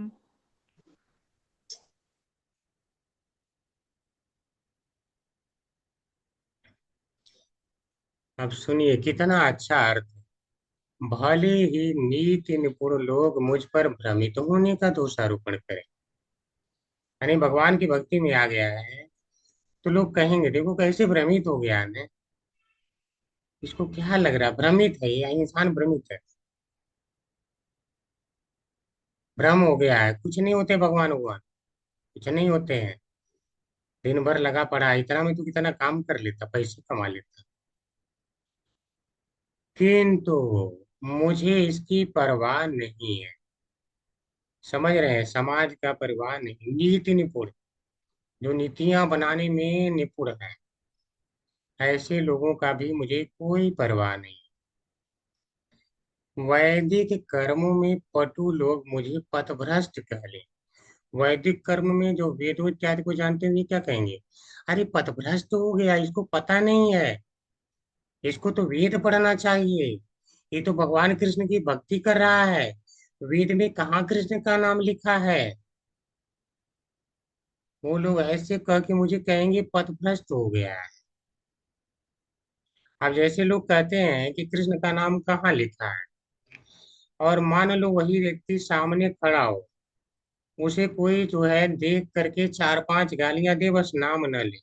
अब सुनिए कितना अच्छा अर्थ है। भले ही नीति निपुण लोग मुझ पर भ्रमित होने का दोषारोपण करें, यानी भगवान की भक्ति में आ गया है, तो लोग कहेंगे देखो कैसे भ्रमित हो गया है, इसको क्या लग रहा है, भ्रमित है, या इंसान भ्रमित है, भ्रम हो गया है। कुछ नहीं होते भगवान, भगवान कुछ नहीं होते हैं। दिन भर लगा पड़ा है, इतना में तो कितना काम कर लेता, पैसे कमा लेता। किंतु मुझे इसकी परवाह नहीं है। समझ रहे हैं, समाज का परवाह नहीं, नीति निपुण, जो नीतियां बनाने में निपुण है, ऐसे लोगों का भी मुझे कोई परवाह नहीं। वैदिक कर्मों में पटु लोग मुझे पथभ्रष्ट कह ले। वैदिक कर्म में जो वेदों इत्यादि को जानते हैं, ये क्या कहेंगे, अरे पथभ्रष्ट हो गया, इसको पता नहीं है, इसको तो वेद पढ़ना चाहिए, ये तो भगवान कृष्ण की भक्ति कर रहा है, वेद में कहाँ कृष्ण का नाम लिखा है। वो लोग ऐसे कह के मुझे कहेंगे पथभ्रष्ट हो गया है। अब जैसे लोग कहते हैं कि कृष्ण का नाम कहाँ लिखा है, और मान लो वही व्यक्ति सामने खड़ा हो, उसे कोई जो है देख करके चार पांच गालियां दे, बस नाम न ले,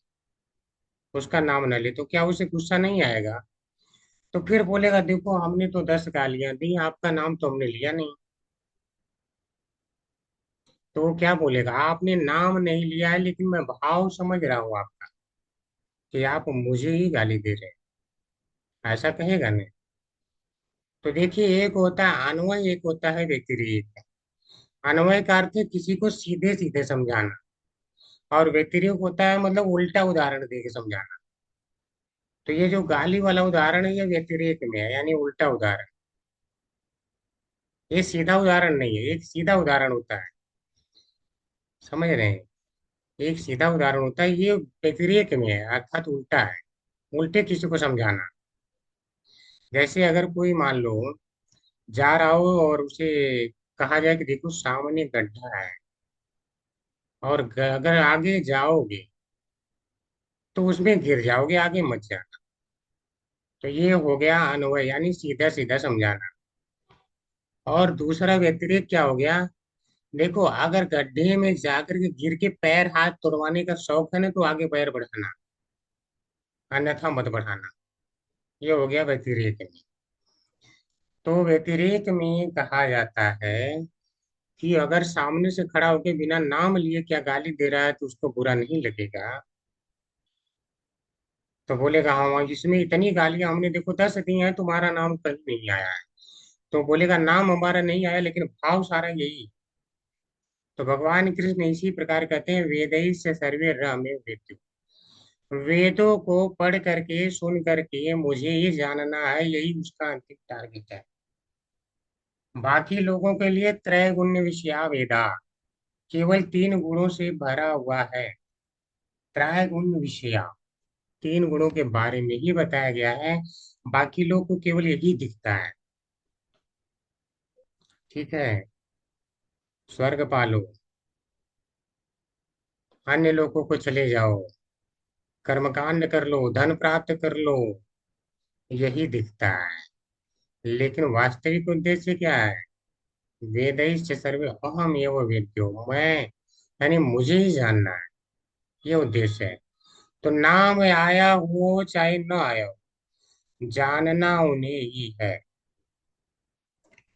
उसका नाम न ले तो क्या उसे गुस्सा नहीं आएगा? तो फिर बोलेगा देखो हमने तो 10 गालियां दी, आपका नाम तो हमने लिया नहीं। तो वो क्या बोलेगा, आपने नाम नहीं लिया है लेकिन मैं भाव समझ रहा हूँ आपका, कि आप मुझे ही गाली दे रहे हैं, ऐसा कहेगा नहीं। तो देखिए, एक होता है अन्वय, एक होता है व्यतिरेक। अन्वय का अर्थ है किसी को सीधे सीधे समझाना, और व्यतिरेक होता है मतलब उल्टा उदाहरण दे के समझाना। तो ये जो गाली वाला उदाहरण है ये व्यतिरेक में है, यानी उल्टा उदाहरण। ये सीधा उदाहरण नहीं है, एक सीधा उदाहरण होता है, समझ रहे हैं? एक सीधा उदाहरण होता है, ये व्यतिरेक में है अर्थात उल्टा है, उल्टे किसी को समझाना। जैसे अगर कोई मान लो जा रहा हो और उसे कहा जाए कि देखो सामने गड्ढा है, और अगर आगे जाओगे तो उसमें गिर जाओगे, आगे मत जाना। तो ये हो गया अन्वय, यानी सीधा सीधा समझाना। और दूसरा व्यतिरेक क्या हो गया, देखो अगर गड्ढे में जाकर के गिर के पैर हाथ तुड़वाने का शौक है ना, तो आगे पैर बढ़ाना, अन्यथा मत बढ़ाना। ये हो गया व्यतिरेक में। तो व्यतिरेक में कहा जाता है कि अगर सामने से खड़ा होकर बिना नाम लिए क्या गाली दे रहा है तो उसको बुरा नहीं लगेगा। तो बोलेगा हाँ इसमें इतनी गालियां हमने देखो 10 दी हैं, तुम्हारा नाम कहीं नहीं आया है। तो बोलेगा नाम हमारा नहीं आया लेकिन भाव सारा यही। तो भगवान कृष्ण इसी प्रकार कहते हैं, वेदैश्च सर्वे रमे वेद्यो। वेदों को पढ़ करके सुन करके मुझे ये जानना है, यही उसका अंतिम टारगेट है। बाकी लोगों के लिए त्रैगुण्य विषया वेदा, केवल 3 गुणों से भरा हुआ है। त्रैगुण्य विषया, 3 गुणों के बारे में ही बताया गया है, बाकी लोग को केवल यही दिखता है। ठीक है, स्वर्ग पालो, अन्य लोगों को चले जाओ, कर्मकांड कर लो, धन प्राप्त कर लो, यही दिखता है। लेकिन वास्तविक उद्देश्य क्या है? वेदैश्च सर्वे अहम एव वेद्यो, मैं यानी मुझे ही जानना है, ये उद्देश्य है। तो नाम आया हो चाहे न आया हो, जानना उन्हें ही है।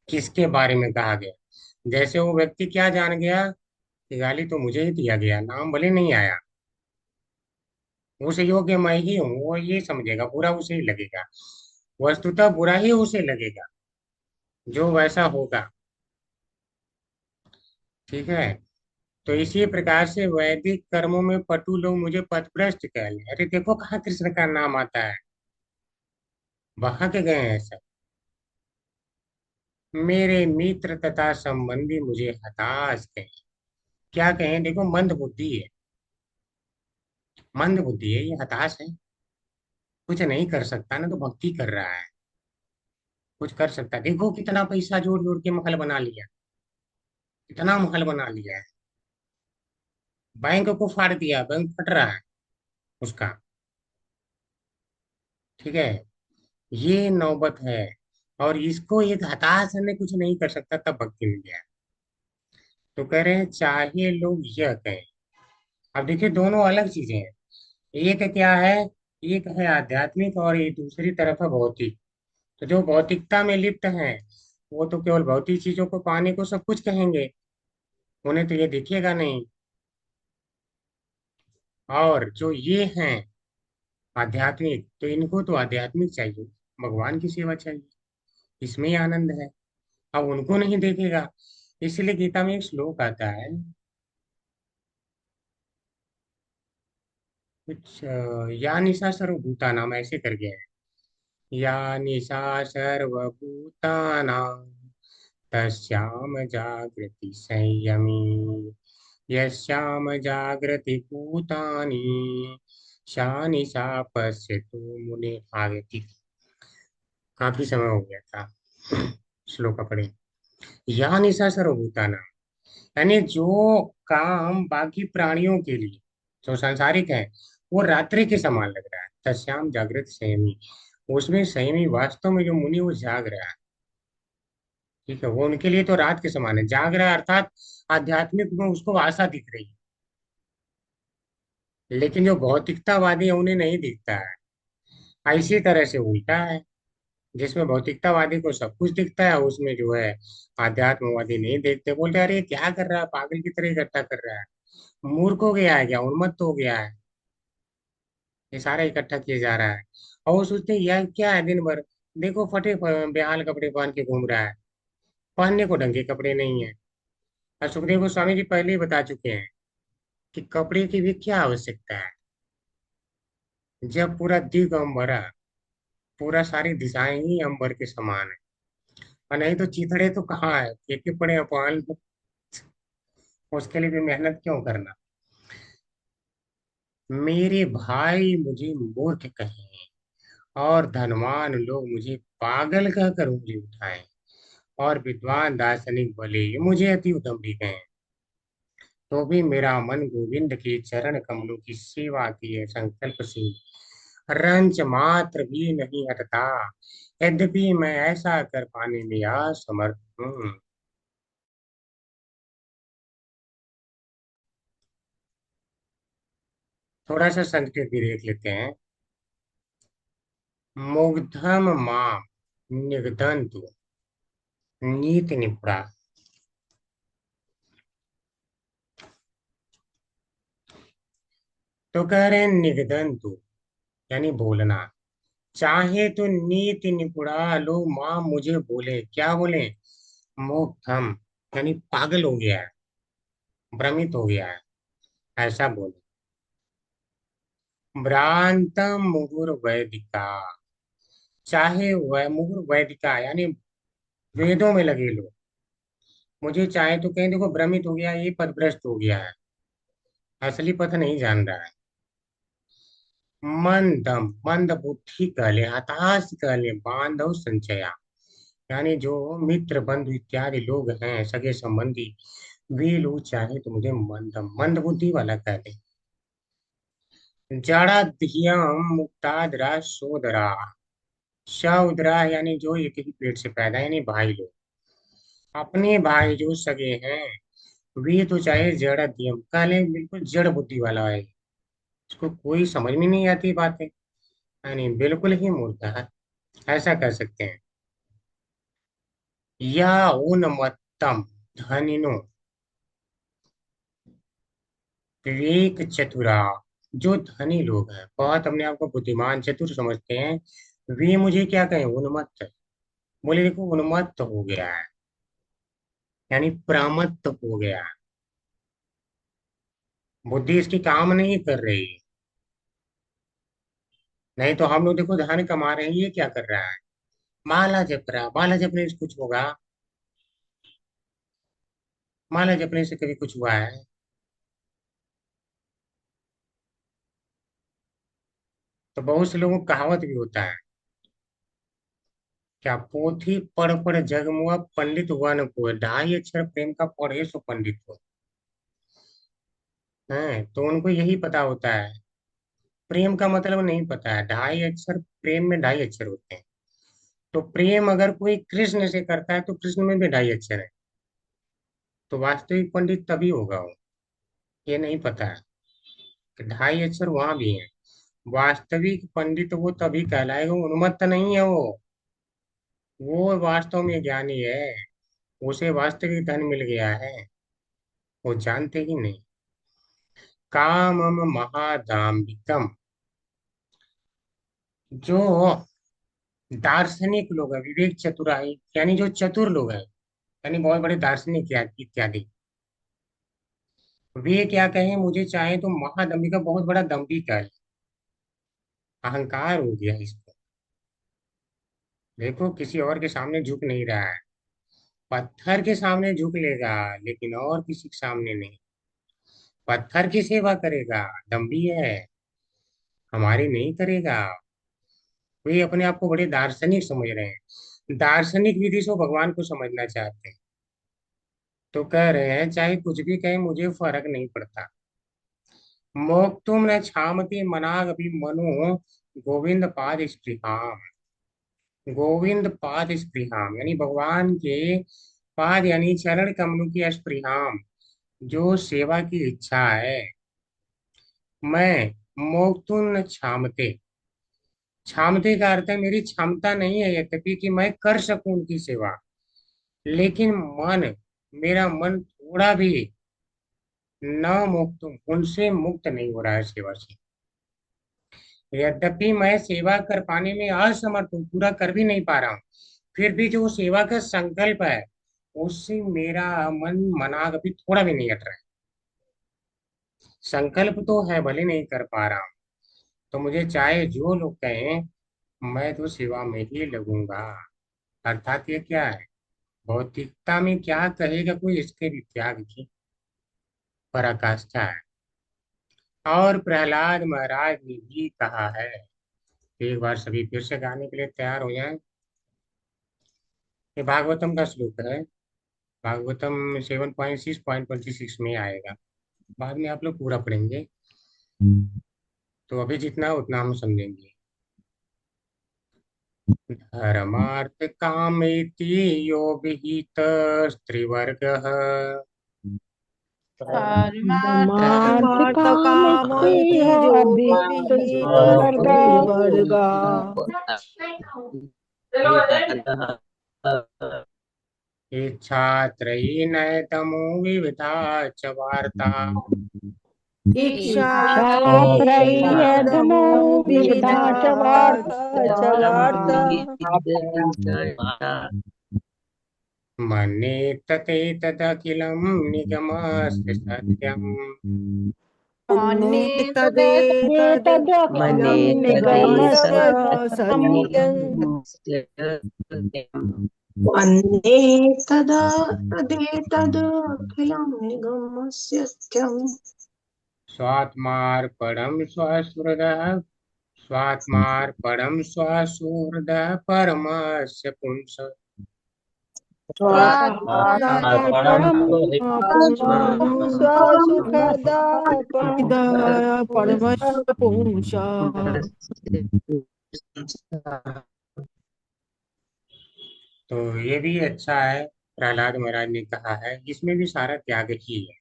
किसके बारे में कहा गया? जैसे वो व्यक्ति क्या जान गया कि गाली तो मुझे ही दिया गया, नाम भले नहीं आया, उस योग्य मैं ही हूँ, वो ये समझेगा, बुरा उसे ही लगेगा। वस्तुतः बुरा ही उसे लगेगा जो वैसा होगा। ठीक है। तो इसी प्रकार से वैदिक कर्मों में पटु लोग मुझे पथभ्रष्ट कह ले, अरे देखो कहाँ कृष्ण का नाम आता है, वहां के गए हैं सब। मेरे मित्र तथा संबंधी मुझे हताश कहें। क्या कहें, देखो मंद बुद्धि है, मंद बुद्धि है, ये हताश है, कुछ नहीं कर सकता ना, तो भक्ति कर रहा है, कुछ कर सकता है। देखो कितना पैसा जोड़ जोड़ के महल बना लिया, कितना महल बना लिया है, बैंक को फाड़ दिया, बैंक फट रहा है उसका। ठीक है, ये नौबत है। और इसको एक हताश है, कुछ नहीं कर सकता, तब भक्ति में गया। तो कह रहे हैं चाहे लोग यह कहें। अब देखिए दोनों अलग चीजें हैं। एक क्या है, एक है आध्यात्मिक और ये दूसरी तरफ है भौतिक। तो जो भौतिकता में लिप्त हैं वो तो केवल भौतिक चीजों को पाने को सब कुछ कहेंगे, उन्हें तो ये दिखेगा नहीं। और जो ये हैं आध्यात्मिक, तो इनको तो आध्यात्मिक चाहिए, भगवान की सेवा चाहिए, इसमें ही आनंद है। अब उनको नहीं देखेगा। इसलिए गीता में एक श्लोक आता है कुछ या निशा सर्वभूतानाम ऐसे करके है, या निशा सर्वभूतानां तस्याम जागृति संयमी, यस्याम जागृति भूतानि सा निशा पश्यतु मुने आगति। काफी समय हो गया था श्लोक पढ़े। या निशा सर्वभूतानां, यानी जो काम बाकी प्राणियों के लिए जो सांसारिक है वो रात्रि के समान लग रहा है, तस्याम जागृत संयमी, उसमें संयमी वास्तव में जो मुनि वो जाग रहा है। ठीक है, वो उनके लिए तो रात के समान है, जाग रहा है अर्थात आध्यात्मिक में उसको आशा दिख रही है। लेकिन जो भौतिकतावादी है उन्हें नहीं दिखता है। इसी तरह से उल्टा है, जिसमें भौतिकतावादी को सब कुछ दिखता है, उसमें जो है आध्यात्मवादी नहीं देखते, बोलते हैं, अरे क्या कर रहा है, पागल की तरह इकट्ठा कर रहा है, मूर्ख हो गया है क्या, उन्मत्त हो गया है, ये सारा इकट्ठा किया जा रहा है। और वो सोचते हैं यार क्या है दिन भर, देखो फटे बेहाल कपड़े पहन के घूम रहा है, पहनने को ढंग के कपड़े नहीं है। और सुखदेव गोस्वामी जी पहले ही बता चुके हैं कि कपड़े की भी क्या आवश्यकता है, जब पूरा दिगंबर है, पूरा सारी दिशाएं ही अंबर के समान है। और नहीं तो चिथड़े तो कहाँ है, फेंके पड़े हैं पहन लो। उसके लिए भी मेहनत क्यों करना। मेरे भाई मुझे मूर्ख कहें और धनवान लोग मुझे पागल कहकर उंगली उठाएं, और विद्वान दार्शनिक भले ही मुझे अति उत्तम भी कहें, तो भी मेरा मन गोविंद के चरण कमलों की सेवा की है संकल्प से रंच मात्र भी नहीं हटता, यद्यपि मैं ऐसा कर पाने में असमर्थ हूँ। थोड़ा सा संस्कृत भी देख लेते हैं। मुग्धम माम निगदन्तु नीति निपुणा। तो कह रहे हैं निगदन्तु यानी बोलना, चाहे तो नीति निपुणा लोग माँ मुझे बोले, क्या बोले, मुग्धम यानी पागल हो गया है, भ्रमित हो गया है, ऐसा बोले। भ्रांतम मुहुर वैदिका, चाहे वह मुहुर वैदिका यानी वेदों में लगे लोग मुझे चाहे तो कहें देखो भ्रमित हो गया, ये पथभ्रष्ट हो गया है, असली पथ नहीं जान रहा है। मंदम मंद बुद्धि कह ले, हताश कह ले, बांधव संचया यानी जो मित्र बंधु इत्यादि लोग हैं सगे संबंधी, वे लोग चाहे तो मुझे मंदम मंद बुद्धि वाला कह दे। जड़ा धियम मुक्तादरा सोदरा, सउदरा यानी जो एक ही पेट से पैदा है, यानी भाई लोग, अपने भाई जो सगे हैं, वे तो चाहे जड़ धियम कह ले, बिल्कुल जड़ बुद्धि वाला है, इसको कोई समझ में नहीं आती बातें, यानी बिल्कुल ही मूर्ख है, ऐसा कर सकते हैं। या उन्मत्तम धनिनो विवेक चतुरा, जो धनी लोग हैं बहुत अपने आप को बुद्धिमान चतुर समझते हैं, वे मुझे क्या कहें, उन्मत्त, बोले देखो उन्मत्त हो गया है, यानी प्रमत्त हो गया है, बुद्धि इसकी काम नहीं कर रही। नहीं तो हम लोग देखो धन कमा रहे हैं, ये क्या कर रहा है, माला जप रहा, माला जपने से कुछ होगा, माला जपने से कभी कुछ हुआ है। तो बहुत से लोगों को कहावत भी होता है, क्या पोथी पढ़ पढ़ जगमुआ पंडित हुआ न कोई, 2.5 अक्षर प्रेम का पढ़े सो पंडित हो। है तो उनको यही पता होता है, प्रेम का मतलब नहीं पता है, 2.5 अक्षर, प्रेम में 2.5 अक्षर होते हैं। तो प्रेम अगर कोई कृष्ण से करता है तो कृष्ण में भी 2.5 अक्षर है, तो वास्तविक पंडित तभी होगा वो, ये नहीं पता है कि 2.5 अक्षर वहां भी है। वास्तविक पंडित वो तभी कहलाएगा, उन्मत्त नहीं है वो वास्तव में ज्ञानी है, उसे वास्तविक धन मिल गया है, वो जानते ही नहीं। कामम महादाम्भिकम, जो दार्शनिक लोग हैं, विवेक चतुराई यानी जो चतुर लोग हैं, यानी बहुत बड़े दार्शनिक इत्यादि, वे क्या कहें, मुझे चाहे तो महादम्भी का बहुत बड़ा दम्भी कह ले, अहंकार हो गया इसको, देखो किसी और के सामने झुक नहीं रहा है, पत्थर के सामने झुक लेगा लेकिन और किसी के सामने नहीं, पत्थर की सेवा करेगा, दम्भी है, हमारी नहीं करेगा। वे अपने आप को बड़े दार्शनिक समझ रहे हैं, दार्शनिक विधि से वो भगवान को समझना चाहते हैं, तो कह रहे हैं चाहे कुछ भी कहें मुझे फर्क नहीं पड़ता। मोक्तुम न क्षामति मनागपि मनो गोविंद पाद स्पृहाम, गोविंद पाद स्पृहाम यानी भगवान के पाद यानी चरण कमलों की स्पृहाम, जो सेवा की इच्छा है, मैं मोक्तुन क्षामते, क्षामते का अर्थ है मेरी क्षमता नहीं है यद्यपि कि मैं कर सकूं उनकी सेवा, लेकिन मेरा मन थोड़ा भी न मुक्तुम, उनसे मुक्त नहीं हो रहा है सेवा से। यद्यपि मैं सेवा कर पाने में असमर्थ हूँ, पूरा कर भी नहीं पा रहा हूँ, फिर भी जो सेवा का संकल्प है उससे मेरा मना कभी थोड़ा भी नहीं हट रहा है। संकल्प तो है, भले नहीं कर पा रहा हूँ, तो मुझे चाहे जो लोग कहें, मैं तो सेवा में ही लगूंगा। अर्थात ये क्या है, भौतिकता में क्या कहेगा कोई, इसके भी त्याग की पराकाष्ठा है। और प्रहलाद महाराज ने भी कहा है, एक बार सभी फिर से गाने के लिए तैयार हो जाएं। ये भागवतम का श्लोक है, भागवतम 7.6.26 में आएगा, बाद में आप लोग पूरा पढ़ेंगे, तो अभी जितना उतना हम समझेंगे। धर्मार्थ कामेति यो विहित स्त्रिवर्गः परमार्थ परमार्थ कामोति कामोति जो जो विहित विहित स्त्रीवर्गा। इच्छात्रयी नयतमो विविधा च वार्ता। इच्छा इच्छात्रयी त्रयी नयनमो नदमो विविधा विविधा च च वार्ता। मन्येतते तदखिलं निगमस्य सत्यम्। मन्ये तदेतदखिलं मने निगमस्य सत्यम्। वन्दे तदा तदेतदखिलं निगमस्य सत्यम्। स्वात्मार्पणं स्वसुहृदः, स्वात्मार्पणं स्वसुहृदः परमस्य पुंस। स्वात्मार्पणं स्वसुखदार्पणं परमस्य पुंसा। तो ये भी अच्छा है, प्रहलाद महाराज ने कहा है, इसमें भी सारा त्याग ही है।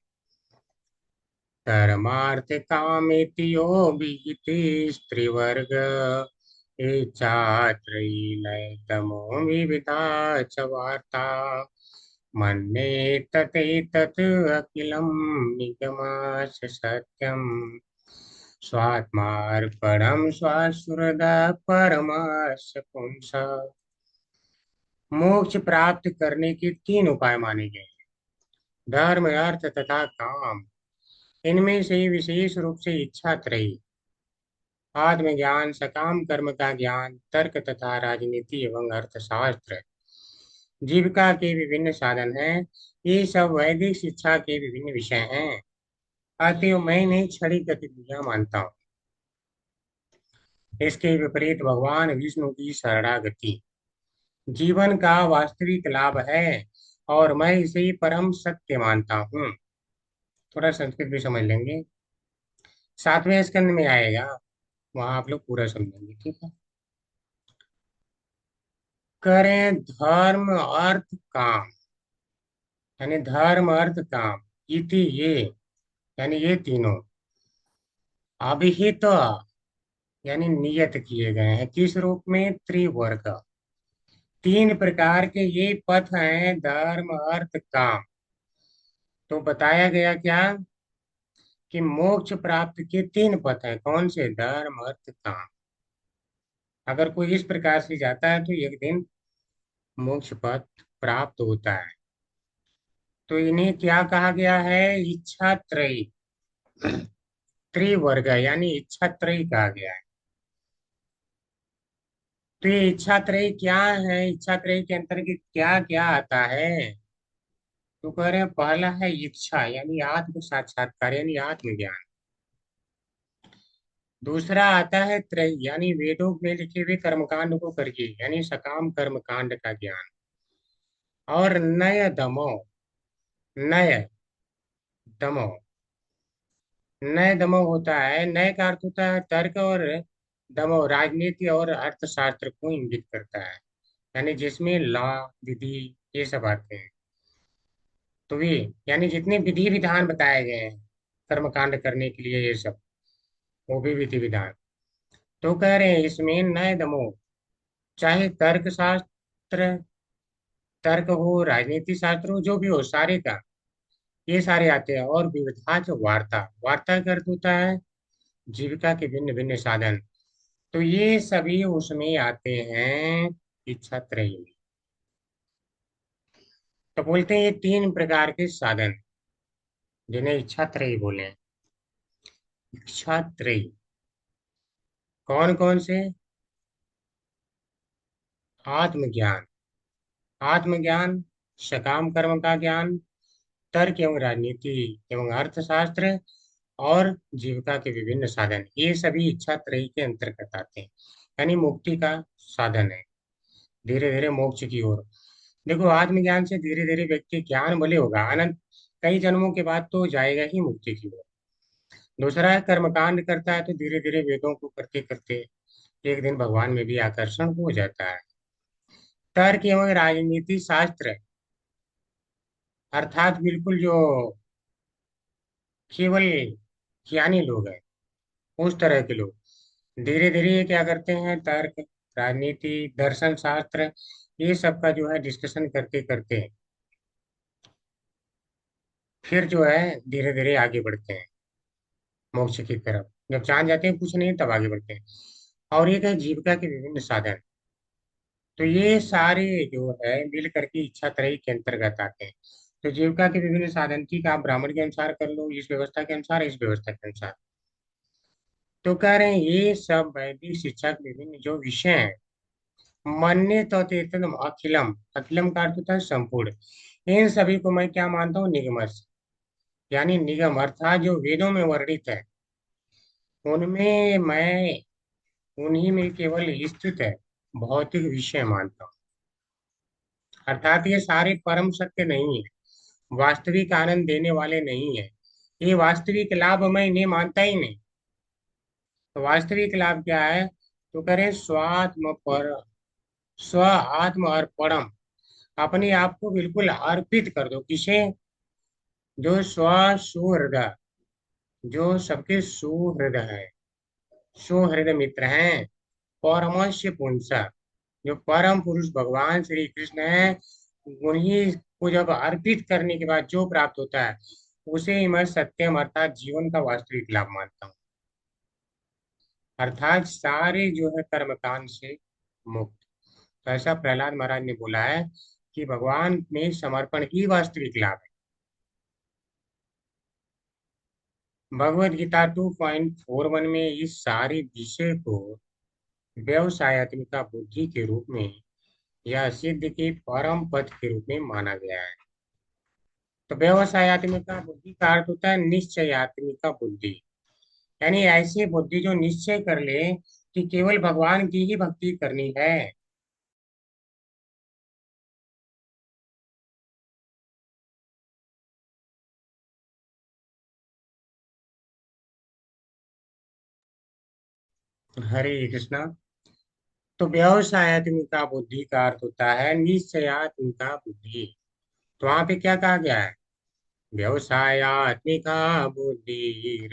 धर्मार्थ कामेत्यो विहिते स्त्रीवर्ग, इच्छात्रयीनयतमो विविधा च वार्ता। मन्ये ततेतत् अखिलं निगमास्य सत्यम्। स्वात्मार्पणं स्वसुहृदः परमस्य पुंसः। मोक्ष प्राप्त करने के तीन उपाय माने गए हैं, धर्म अर्थ तथा काम। इनमें से विशेष रूप से इच्छा त्रयी, आत्मज्ञान, सकाम कर्म का ज्ञान, तर्क तथा राजनीति एवं अर्थशास्त्र जीविका के विभिन्न साधन हैं। ये सब वैदिक शिक्षा के विभिन्न विषय हैं। अतएव मैं इन्हें क्षणिक गतिविधियां मानता हूँ। इसके विपरीत भगवान विष्णु की शरणागति जीवन का वास्तविक लाभ है, और मैं इसे परम सत्य मानता हूँ। थोड़ा संस्कृत भी समझ लेंगे, 7वें स्कंद में आएगा, वहां आप लोग पूरा समझेंगे, ठीक है। करें धर्म अर्थ काम, यानी धर्म अर्थ काम, इति ये, यानी ये तीनों, अभिहित, यानी नियत किए गए हैं, किस रूप में, त्रिवर्ग, तीन प्रकार के ये पथ हैं, धर्म अर्थ काम। तो बताया गया क्या, कि मोक्ष प्राप्त के तीन पथ हैं, कौन से, धर्म अर्थ काम। अगर कोई इस प्रकार से जाता है तो एक दिन मोक्ष पथ प्राप्त होता है। तो इन्हें क्या कहा गया है, इच्छा त्रयी, त्रिवर्ग, यानी इच्छा त्रयी कहा गया है। तो ये इच्छा त्रयी क्या है, इच्छा त्रयी के अंतर्गत क्या क्या आता है। तो कह रहे हैं, पहला है इच्छा, यानी आत्म साक्षात्कार, यानी आत्मज्ञान। दूसरा आता है त्रयी, यानी वेदों में लिखे हुए कर्मकांड को करके, यानी सकाम कर्म कांड का ज्ञान। और नय दमो, नय दमो, नय दमो होता है, नय का अर्थ होता है तर्क, और दमो राजनीति और अर्थशास्त्र को इंगित करता है, यानी जिसमें लॉ, विधि, ये सब आते हैं। तो ये, यानी जितने विधि विधान बताए गए हैं कर्मकांड करने के लिए, ये सब, वो भी विधि विधान। तो कह रहे हैं इसमें न दमो, चाहे तर्क शास्त्र, तर्क हो, राजनीति शास्त्र हो, जो भी हो सारे का, ये सारे आते हैं। और विविधा जो वार्ता, वार्ता का अर्थ होता है जीविका के भिन्न भिन्न साधन। तो ये सभी उसमें आते हैं इच्छा त्रयी में। तो बोलते हैं ये तीन प्रकार के साधन जिन्हें इच्छा त्रयी बोले। इच्छा त्रयी कौन कौन से? आत्मज्ञान, आत्मज्ञान, सकाम कर्म का ज्ञान, तर्क एवं राजनीति एवं अर्थशास्त्र, और जीविका के विभिन्न साधन, ये सभी इच्छा त्रयी के अंतर्गत आते हैं। यानी मुक्ति का साधन है धीरे धीरे मोक्ष की ओर। देखो आत्मज्ञान से धीरे धीरे व्यक्ति ज्ञान भले होगा, अनंत कई जन्मों के बाद तो जाएगा ही मुक्ति की ओर। दूसरा है कर्मकांड करता है तो धीरे धीरे वेदों को करते करते एक दिन भगवान में भी आकर्षण हो जाता है। तर्क एवं राजनीति शास्त्र अर्थात बिल्कुल जो केवल ज्ञानी लोग हैं, उस तरह के लोग धीरे धीरे ये क्या करते हैं, तर्क, राजनीति, दर्शन शास्त्र, ये सब का जो है डिस्कशन करते करते फिर जो है धीरे धीरे आगे बढ़ते हैं मोक्ष की तरफ। जब जान जाते हैं कुछ नहीं तब आगे बढ़ते हैं। और एक है जीविका के विभिन्न साधन। तो ये सारे जो है मिल करके इच्छा त्रयी के अंतर्गत आते हैं। तो जीविका के विभिन्न साधन ठीक आप ब्राह्मण के अनुसार कर लो, इस व्यवस्था के अनुसार, इस व्यवस्था के अनुसार। तो कह रहे हैं ये सब वैदिक शिक्षा के विभिन्न जो विषय हैं, मन्य तो चेतन अखिलम, अखिलम का अर्थ होता है संपूर्ण, इन सभी को मैं क्या मानता हूँ, निगमस, यानी निगम अर्थात जो वेदों में वर्णित है उनमें मैं उन्हीं में केवल स्थित है भौतिक विषय मानता हूँ। अर्थात ये सारे परम सत्य नहीं है, वास्तविक आनंद देने वाले नहीं है, ये वास्तविक लाभ मैं इन्हें मानता ही नहीं। तो वास्तविक लाभ क्या है? तो करें स्वात्म पर, स्व आत्म अर्पणम, अपने आप को बिल्कुल अर्पित कर दो। किसे? जो स्व सुहृदय, जो सबके सुहृदय है, सुहृदय मित्र हैं, परमस्य पुंसा, जो परम पुरुष भगवान श्री कृष्ण है, उन्हीं को जब अर्पित करने के बाद जो प्राप्त होता है उसे ही मैं सत्यम अर्थात जीवन का वास्तविक लाभ मानता हूँ। अर्थात सारे जो है कर्मकांड से मुक्त। तो ऐसा प्रहलाद महाराज ने बोला है कि भगवान में समर्पण ही वास्तविक लाभ है। भगवत गीता 2.41 में इस सारे विषय को व्यवसायत्मिका बुद्धि के रूप में या सिद्ध के परम पद के रूप में माना गया है। तो व्यवसायत्मिका बुद्धि का अर्थ होता है निश्चयात्मिका बुद्धि, यानी ऐसी बुद्धि जो निश्चय कर ले कि केवल भगवान की ही भक्ति करनी है। हरे कृष्णा। तो व्यवसायत्मिका बुद्धि का अर्थ होता है निश्चयात्मिका बुद्धि। तो वहां पे क्या कहा गया है? व्यवसायत्मिका बुद्धि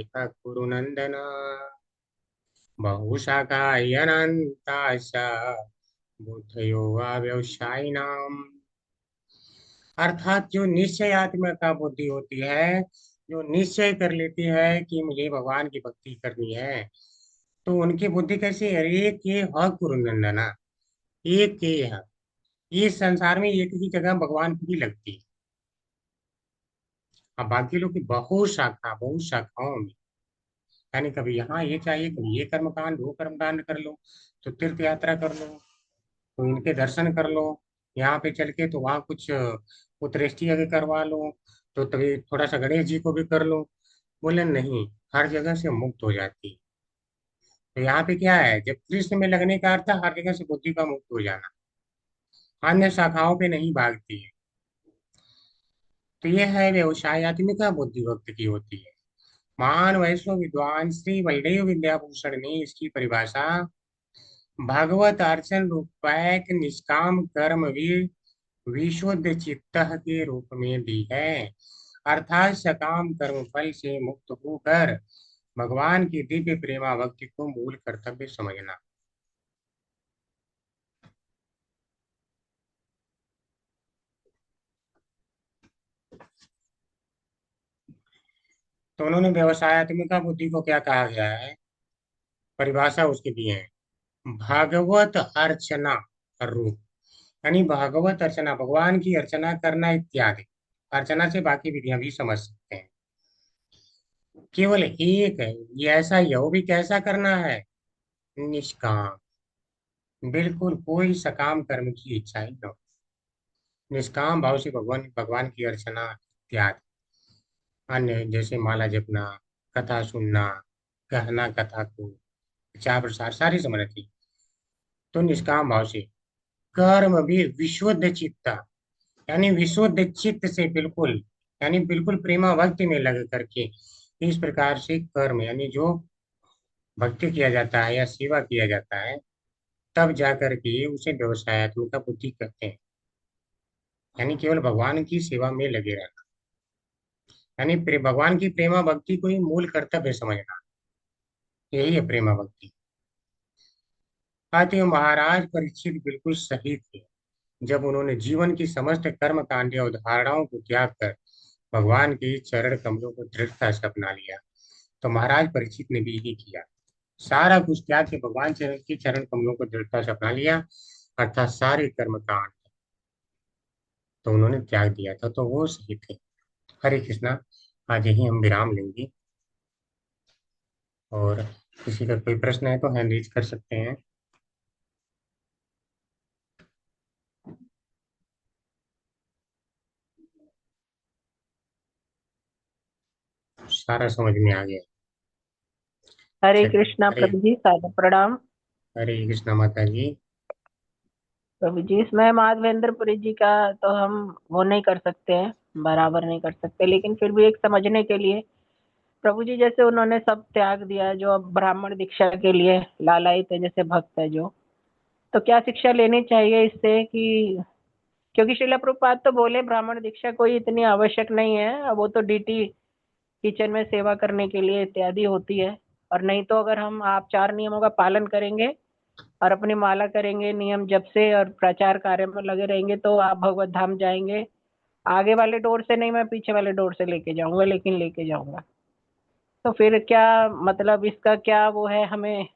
कुरु नंदन, बहुशाखायनन्ताश बुद्धयो वा व्यवसायिनाम। अर्थात जो निश्चयात्मिका बुद्धि होती है, जो निश्चय कर लेती है कि मुझे भगवान की भक्ति करनी है, तो उनकी बुद्धि कैसी है? एक ये ह कुरु नंदना, एक के है, इस संसार में एक ही जगह भगवान की भी लगती है। अब बाकी लोग की बहु शाखाओं में, यानी कभी यहाँ ये चाहिए, कभी ये कर्मकांड वो कर्मकांड कर लो, तो तीर्थ यात्रा कर लो, तो इनके दर्शन कर लो, यहाँ पे चल के तो वहाँ कुछ पुत्रेष्टि यज्ञ करवा लो, तो तभी थोड़ा सा गणेश जी को भी कर लो। बोले नहीं, हर जगह से मुक्त हो जाती है। तो यहाँ पे क्या है, जब कृष्ण में लगने का अर्थ है हर जगह से बुद्धि का मुक्त हो जाना, अन्य शाखाओं पे नहीं भागती है। तो यह है व्यवसायत्मिका बुद्धि भक्त की होती है। महान वैष्णव विद्वान श्री बलदेव विद्याभूषण ने इसकी परिभाषा भागवत अर्चन रूपैक निष्काम कर्म भी विशुद्ध चित्त के रूप में दी है। अर्थात सकाम कर्म फल से मुक्त होकर भगवान की दिव्य प्रेमा भक्ति को मूल कर्तव्य समझना। तो उन्होंने व्यवसायत्मिका बुद्धि को क्या कहा गया है, परिभाषा उसकी दी है, भागवत अर्चना रूप, यानी भागवत अर्चना, भगवान की अर्चना करना इत्यादि। अर्चना से बाकी विधियां भी समझ सकते हैं। केवल एक है ये, ऐसा यह भी कैसा करना है, निष्काम, बिल्कुल कोई सकाम कर्म की इच्छा ही न हो। निष्काम भाव से भगवान भगवान की अर्चना इत्यादि, अन्य जैसे माला जपना, कथा सुनना, कहना कथा को, प्रचार प्रसार सारी समझती। तो निष्काम भाव से कर्म भी विशुद्ध चित्ता, यानी विशुद्ध चित्त से बिल्कुल, यानी बिल्कुल प्रेमा भक्ति में लग करके इस प्रकार से कर्म, यानी जो भक्ति किया जाता है या सेवा किया जाता है, तब जाकर के उसे व्यवसायत्मक बुद्धि कहते हैं। यानी केवल भगवान की सेवा में लगे रहना, यानी भगवान की प्रेमा भक्ति को ही मूल कर्तव्य समझना, यही है प्रेमा भक्ति। अतः महाराज परीक्षित बिल्कुल सही थे जब उन्होंने जीवन की समस्त कर्म कांड या उदाहरणाओं को त्याग कर भगवान के चरण कमलों को दृढ़ता से अपना लिया। तो महाराज परीक्षित ने भी यही किया, सारा कुछ त्याग के भगवान के चरण कमलों को दृढ़ता से अपना लिया, अर्थात सारे कर्म कांड तो उन्होंने त्याग दिया था, तो वो सही थे। हरे कृष्णा। आज यही हम विराम लेंगे, और किसी का कोई प्रश्न है तो हैंड रेज कर सकते हैं। सारा समझ में आ गया। हरे चलिए, कृष्णा हरे प्रभु जी, सादर प्रणाम। हरे कृष्णा माता जी। प्रभु जी, इसमें माधवेंद्रपुरी जी का तो हम वो नहीं कर सकते हैं, बराबर नहीं कर सकते, लेकिन फिर भी एक समझने के लिए, प्रभु जी जैसे उन्होंने सब त्याग दिया, जो अब ब्राह्मण दीक्षा के लिए लालायित है, जैसे भक्त है जो, तो क्या शिक्षा लेनी चाहिए इससे कि, क्योंकि श्रील प्रभुपाद तो बोले ब्राह्मण दीक्षा कोई इतनी आवश्यक नहीं है, अब वो तो ड्यूटी किचन में सेवा करने के लिए इत्यादि होती है। और नहीं तो अगर हम आप 4 नियमों का पालन करेंगे और अपनी माला करेंगे नियम जब से और प्रचार कार्य में लगे रहेंगे, तो आप भगवत धाम जाएंगे। आगे वाले डोर से नहीं, मैं पीछे वाले डोर से लेके जाऊंगा, लेकिन लेके जाऊंगा। तो फिर क्या मतलब, इसका क्या वो है, हमें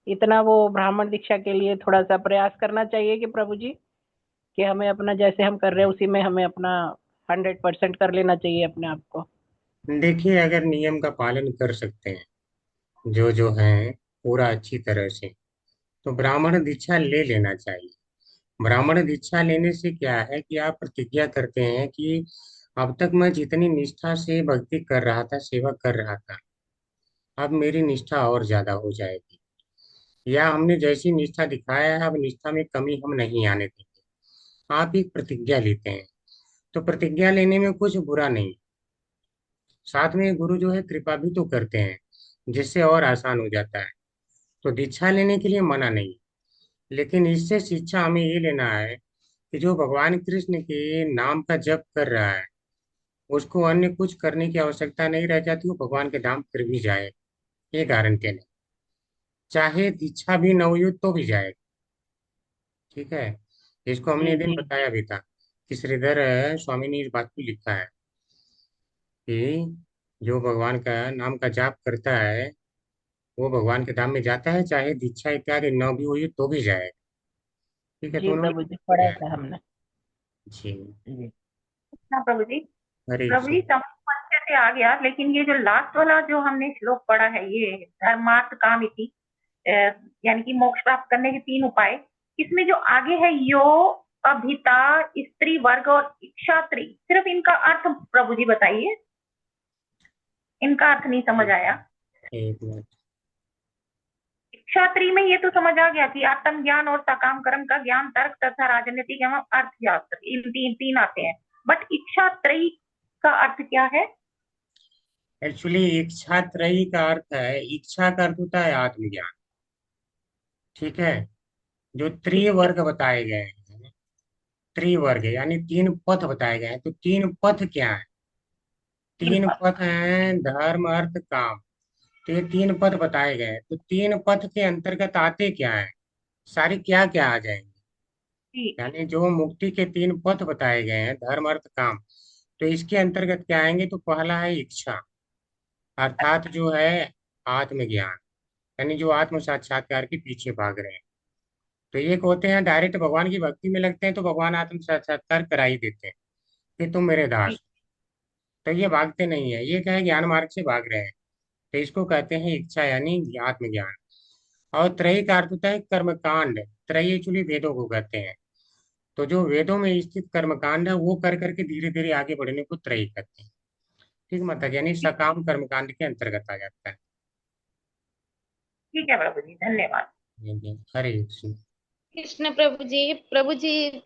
इतना वो ब्राह्मण दीक्षा के लिए थोड़ा सा प्रयास करना चाहिए कि प्रभु जी, कि हमें अपना जैसे हम कर रहे हैं उसी में हमें अपना 100% कर लेना चाहिए अपने आप को। देखिए, अगर नियम का पालन कर सकते हैं जो जो है पूरा अच्छी तरह से, तो ब्राह्मण दीक्षा ले लेना चाहिए। ब्राह्मण दीक्षा लेने से क्या है कि आप प्रतिज्ञा करते हैं कि अब तक मैं जितनी निष्ठा से भक्ति कर रहा था, सेवा कर रहा था, अब मेरी निष्ठा और ज्यादा हो जाएगी, या हमने जैसी निष्ठा दिखाया है अब निष्ठा में कमी हम नहीं आने देंगे। आप एक प्रतिज्ञा लेते हैं, तो प्रतिज्ञा लेने में कुछ बुरा नहीं। साथ में गुरु जो है कृपा भी तो करते हैं, जिससे और आसान हो जाता है। तो दीक्षा लेने के लिए मना नहीं, लेकिन इससे शिक्षा हमें ये लेना है कि जो भगवान कृष्ण के नाम का जप कर रहा है, उसको अन्य कुछ करने की आवश्यकता नहीं रह जाती, वो भगवान के धाम फिर भी जाए, ये गारंटी नहीं। चाहे दीक्षा भी न हुई हो तो भी जाए। ठीक है, इसको हमने जी एक दिन जी। बताया भी था कि श्रीधर स्वामी ने इस बात को लिखा है कि जो भगवान का नाम का जाप करता है वो भगवान के धाम में जाता है, चाहे दीक्षा इत्यादि न भी हुई हो तो भी जाए। ठीक है, तो जी उन्होंने प्रभु जी, किया पढ़ा है। था हमने। जी। जी। हाँ प्रभु जी। हरे प्रभु जी, कृष्ण। समझ तो अच्छे से आ गया, लेकिन ये जो लास्ट वाला जो हमने श्लोक पढ़ा है, ये धर्मार्थ काम इति, यानी कि मोक्ष प्राप्त करने के 3 उपाय, इसमें जो आगे है यो अभिता स्त्री वर्ग और इच्छात्री, सिर्फ इनका अर्थ प्रभु जी बताइए, इनका अर्थ नहीं समझ एक आया। एक मिनट। इच्छात्री में ये तो समझ आ गया कि आत्म ज्ञान और सकाम कर्म का ज्ञान, तर्क तथा राजनीतिक एवं अर्थशास्त्र, इन तीन तीन आते हैं, बट इच्छा त्रयी का अर्थ क्या है? एक्चुअली इच्छा त्रयी का अर्थ है, इच्छा का अर्थ होता है आत्मज्ञान। ठीक है, जो त्रिवर्ग बताए गए हैं, त्रिवर्ग यानी 3 पथ बताए गए हैं, तो 3 पथ क्या है? तीन 3 पद। पथ हैं, धर्म अर्थ काम। तो ये 3 पद बताए गए हैं, तो 3 पद के अंतर्गत आते क्या है, सारे क्या क्या आ जाएंगे। जी यानी जो मुक्ति के 3 पद बताए गए हैं, धर्म अर्थ काम, तो इसके अंतर्गत क्या आएंगे, तो पहला है इच्छा, अर्थात जो है आत्मज्ञान, यानी जो आत्म साक्षात्कार के पीछे भाग रहे हैं। तो एक होते हैं डायरेक्ट भगवान की भक्ति में लगते हैं, तो भगवान आत्म साक्षात्कार करा ही देते हैं कि तुम मेरे दास जी हो। तो ये भागते नहीं है, ये क्या है, ज्ञान मार्ग से भाग रहे हैं। तो इसको कहते हैं इच्छा, यानी आत्मज्ञान। और त्रयी का अर्थ होता है कर्मकांड। त्रयी एक्चुअली वेदों को कहते हैं। तो जो वेदों में स्थित कर्मकांड है वो कर करके धीरे धीरे आगे बढ़ने को त्रयी कहते हैं। ठीक मतलब, यानी सकाम कर्मकांड के अंतर्गत आ जाता है। ठीक है प्रभु जी, धन्यवाद। हरे कृष्ण। कृष्ण प्रभु जी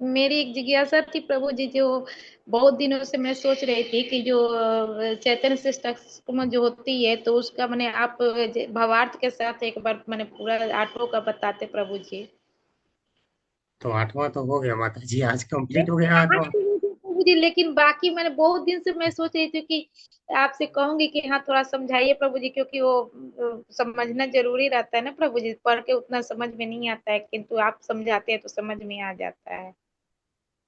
मेरी एक जिज्ञासा थी प्रभु जी, जो बहुत दिनों से मैं सोच रही थी कि जो चैतन्य शिष्टाश्रम जो होती है, तो उसका मैंने आप भावार्थ के साथ एक बार मैंने पूरा 8 का बताते प्रभु जी। तो 8वां तो हो गया माता जी, आज कंप्लीट हो गया 8वां। प्रभु जी, लेकिन बाकी मैंने बहुत दिन से मैं सोच रही थी कि आपसे कहूंगी कि हाँ थोड़ा समझाइए प्रभु जी, क्योंकि वो समझना जरूरी रहता है ना प्रभु जी, पढ़ के उतना समझ में नहीं आता है, किंतु आप समझाते हैं तो समझ में आ जाता है।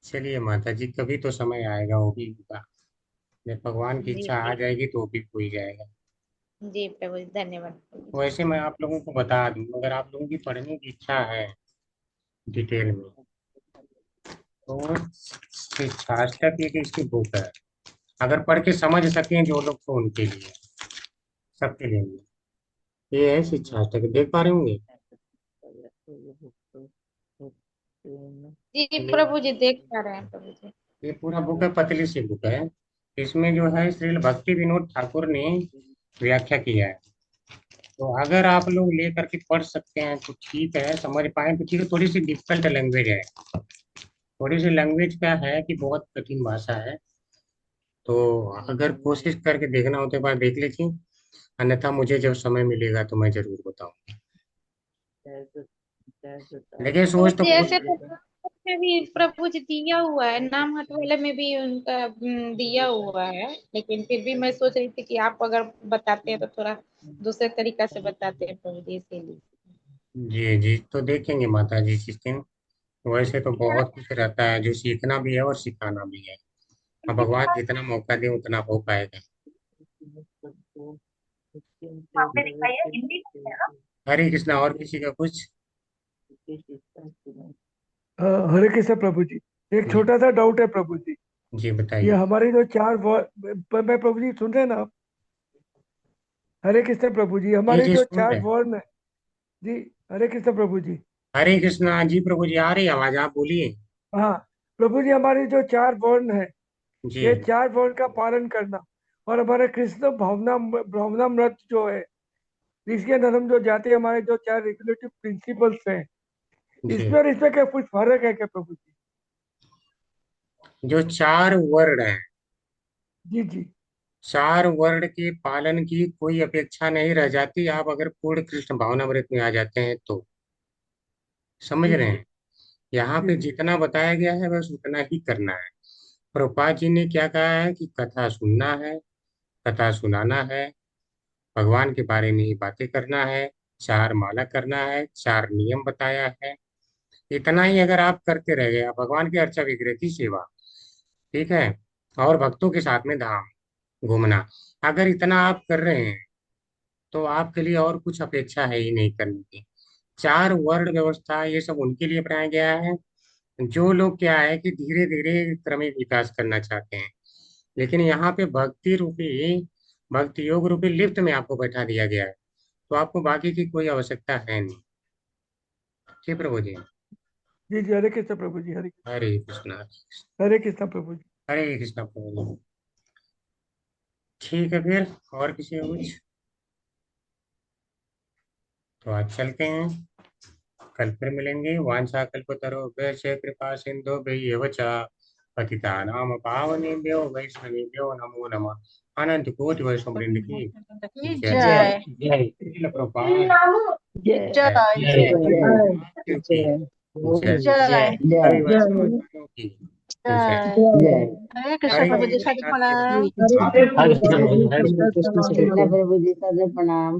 चलिए माता जी, कभी तो समय आएगा, वो भी होगा। जब भगवान की जी इच्छा आ जाएगी तो वो भी हो ही जाएगा। जी प्रभु जी, धन्यवाद प्रभु जी। वैसे मैं आप लोगों को बता दूं, अगर आप लोगों की पढ़ने की इच्छा है डिटेल में, तो शिक्षाष्टक एक इसकी बुक है। अगर पढ़ के समझ सकें जो लोग, तो उनके लिए, सबके लिए नहीं। ये है शिक्षाष्टक, देख पा रहे होंगे। जी प्रभु जी, देख पा रहे हैं प्रभु जी। ये पूरा बुक है, पतली सी बुक है। इसमें जो है श्रील भक्ति विनोद ठाकुर ने व्याख्या किया है। तो अगर आप लोग ले करके पढ़ सकते हैं तो ठीक है, समझ पाए तो ठीक है। थोड़ी सी डिफिकल्ट लैंग्वेज है, थोड़ी सी लैंग्वेज क्या है कि बहुत कठिन भाषा है। तो अगर कोशिश करके देखना हो तो एक बार देख लीजिए, अन्यथा मुझे जब समय मिलेगा तो मैं जरूर बताऊँ। लेकिन प्रभु सोच तो जी बहुत, ऐसे तो में भी प्रभु जी दिया हुआ है, नाम हटवाले में भी उनका दिया हुआ है, लेकिन फिर भी मैं सोच रही थी कि आप अगर बताते हैं तो थोड़ा दूसरे तरीका से बताते हैं प्रभु जी, इसीलिए। जी जी, तो देखेंगे माता जी जिस दिन। वैसे तो बहुत कुछ रहता है जो सीखना भी है और सिखाना भी है। अब भगवान जितना मौका दे उतना हो पाएगा। आपने दिखाई है, हिंदी में है ना? हरे कृष्णा, और किसी का कुछ। हरे कृष्ण प्रभु जी। एक जी छोटा सा डाउट है प्रभु जी। जी ये बताइए। हमारी जो चार मैं प्रभु जी सुन रहे हैं ना आप? हरे कृष्ण प्रभु जी, जी हमारे जी जो सुन चार रहे हैं। वर्ण है। जी। हरे कृष्ण प्रभु जी। हरे कृष्णा जी प्रभु जी, आ रही है आवाज, आप बोलिए। हाँ। प्रभु जी, हमारे जो चार वर्ण है, जी ये चार वर्ण का पालन करना, और हमारे कृष्ण भावनामृत जो है, इसके अंदर हम जो जाते हैं, हमारे जो चार रेगुलेटिव प्रिंसिपल्स हैं, जी। इसमें और इसमें क्या कुछ फर्क है क्या प्रभु जी? जो 4 वर्ण हैं, जी जी। 4 वर्ण के पालन की कोई अपेक्षा नहीं रह जाती, आप अगर पूर्ण कृष्ण भावनामृत में आ जाते हैं तो। समझ जी रहे जी। हैं। यहाँ जी पे जी। जितना बताया गया है बस उतना ही करना है। प्रभुपाद जी ने क्या कहा है कि कथा सुनना है, कथा सुनाना है, भगवान के बारे में ही बातें करना है, 4 माला करना है, 4 नियम बताया है। इतना ही अगर आप करते रह गए, आप भगवान की अर्चा विग्रह की सेवा, ठीक है, और भक्तों के साथ में धाम घूमना, अगर इतना आप कर रहे हैं तो आपके लिए और कुछ अपेक्षा है ही नहीं करने की। 4 वर्ण व्यवस्था ये सब उनके लिए बनाया गया है जो लोग क्या है कि धीरे धीरे क्रमिक विकास करना चाहते हैं। लेकिन यहाँ पे भक्ति योग रूपी लिफ्ट में आपको बैठा दिया गया है, तो आपको बाकी की कोई आवश्यकता है नहीं। ठीक प्रभु जी। जी जी। हरे कृष्ण प्रभु जी। हरे कृष्णा। हरे कृष्ण प्रभु जी। हरे कृष्णा प्रभु जी। ठीक है फिर, और किसी का कुछ, तो आज चलते हैं, कल फिर मिलेंगे। वांछा कल्पतरुभ्यश्च कृपा सिन्धुभ्यैव च पतितानां पावनेभ्यो वैष्णवेभ्यो नमो नमः। अनंत कोटि वैष्णव वृंद की जय। जय। जय श्रील प्रभुपाद जय जय। जय हरि जय माधव की जय। जय। सभी वैष्णव की। हरे कृष्ण हरे प्रभु जी, कृष्ण साधु प्रणाम। प्रभु जी। हरे कृष्ण प्रभु जी, सादर प्रणाम।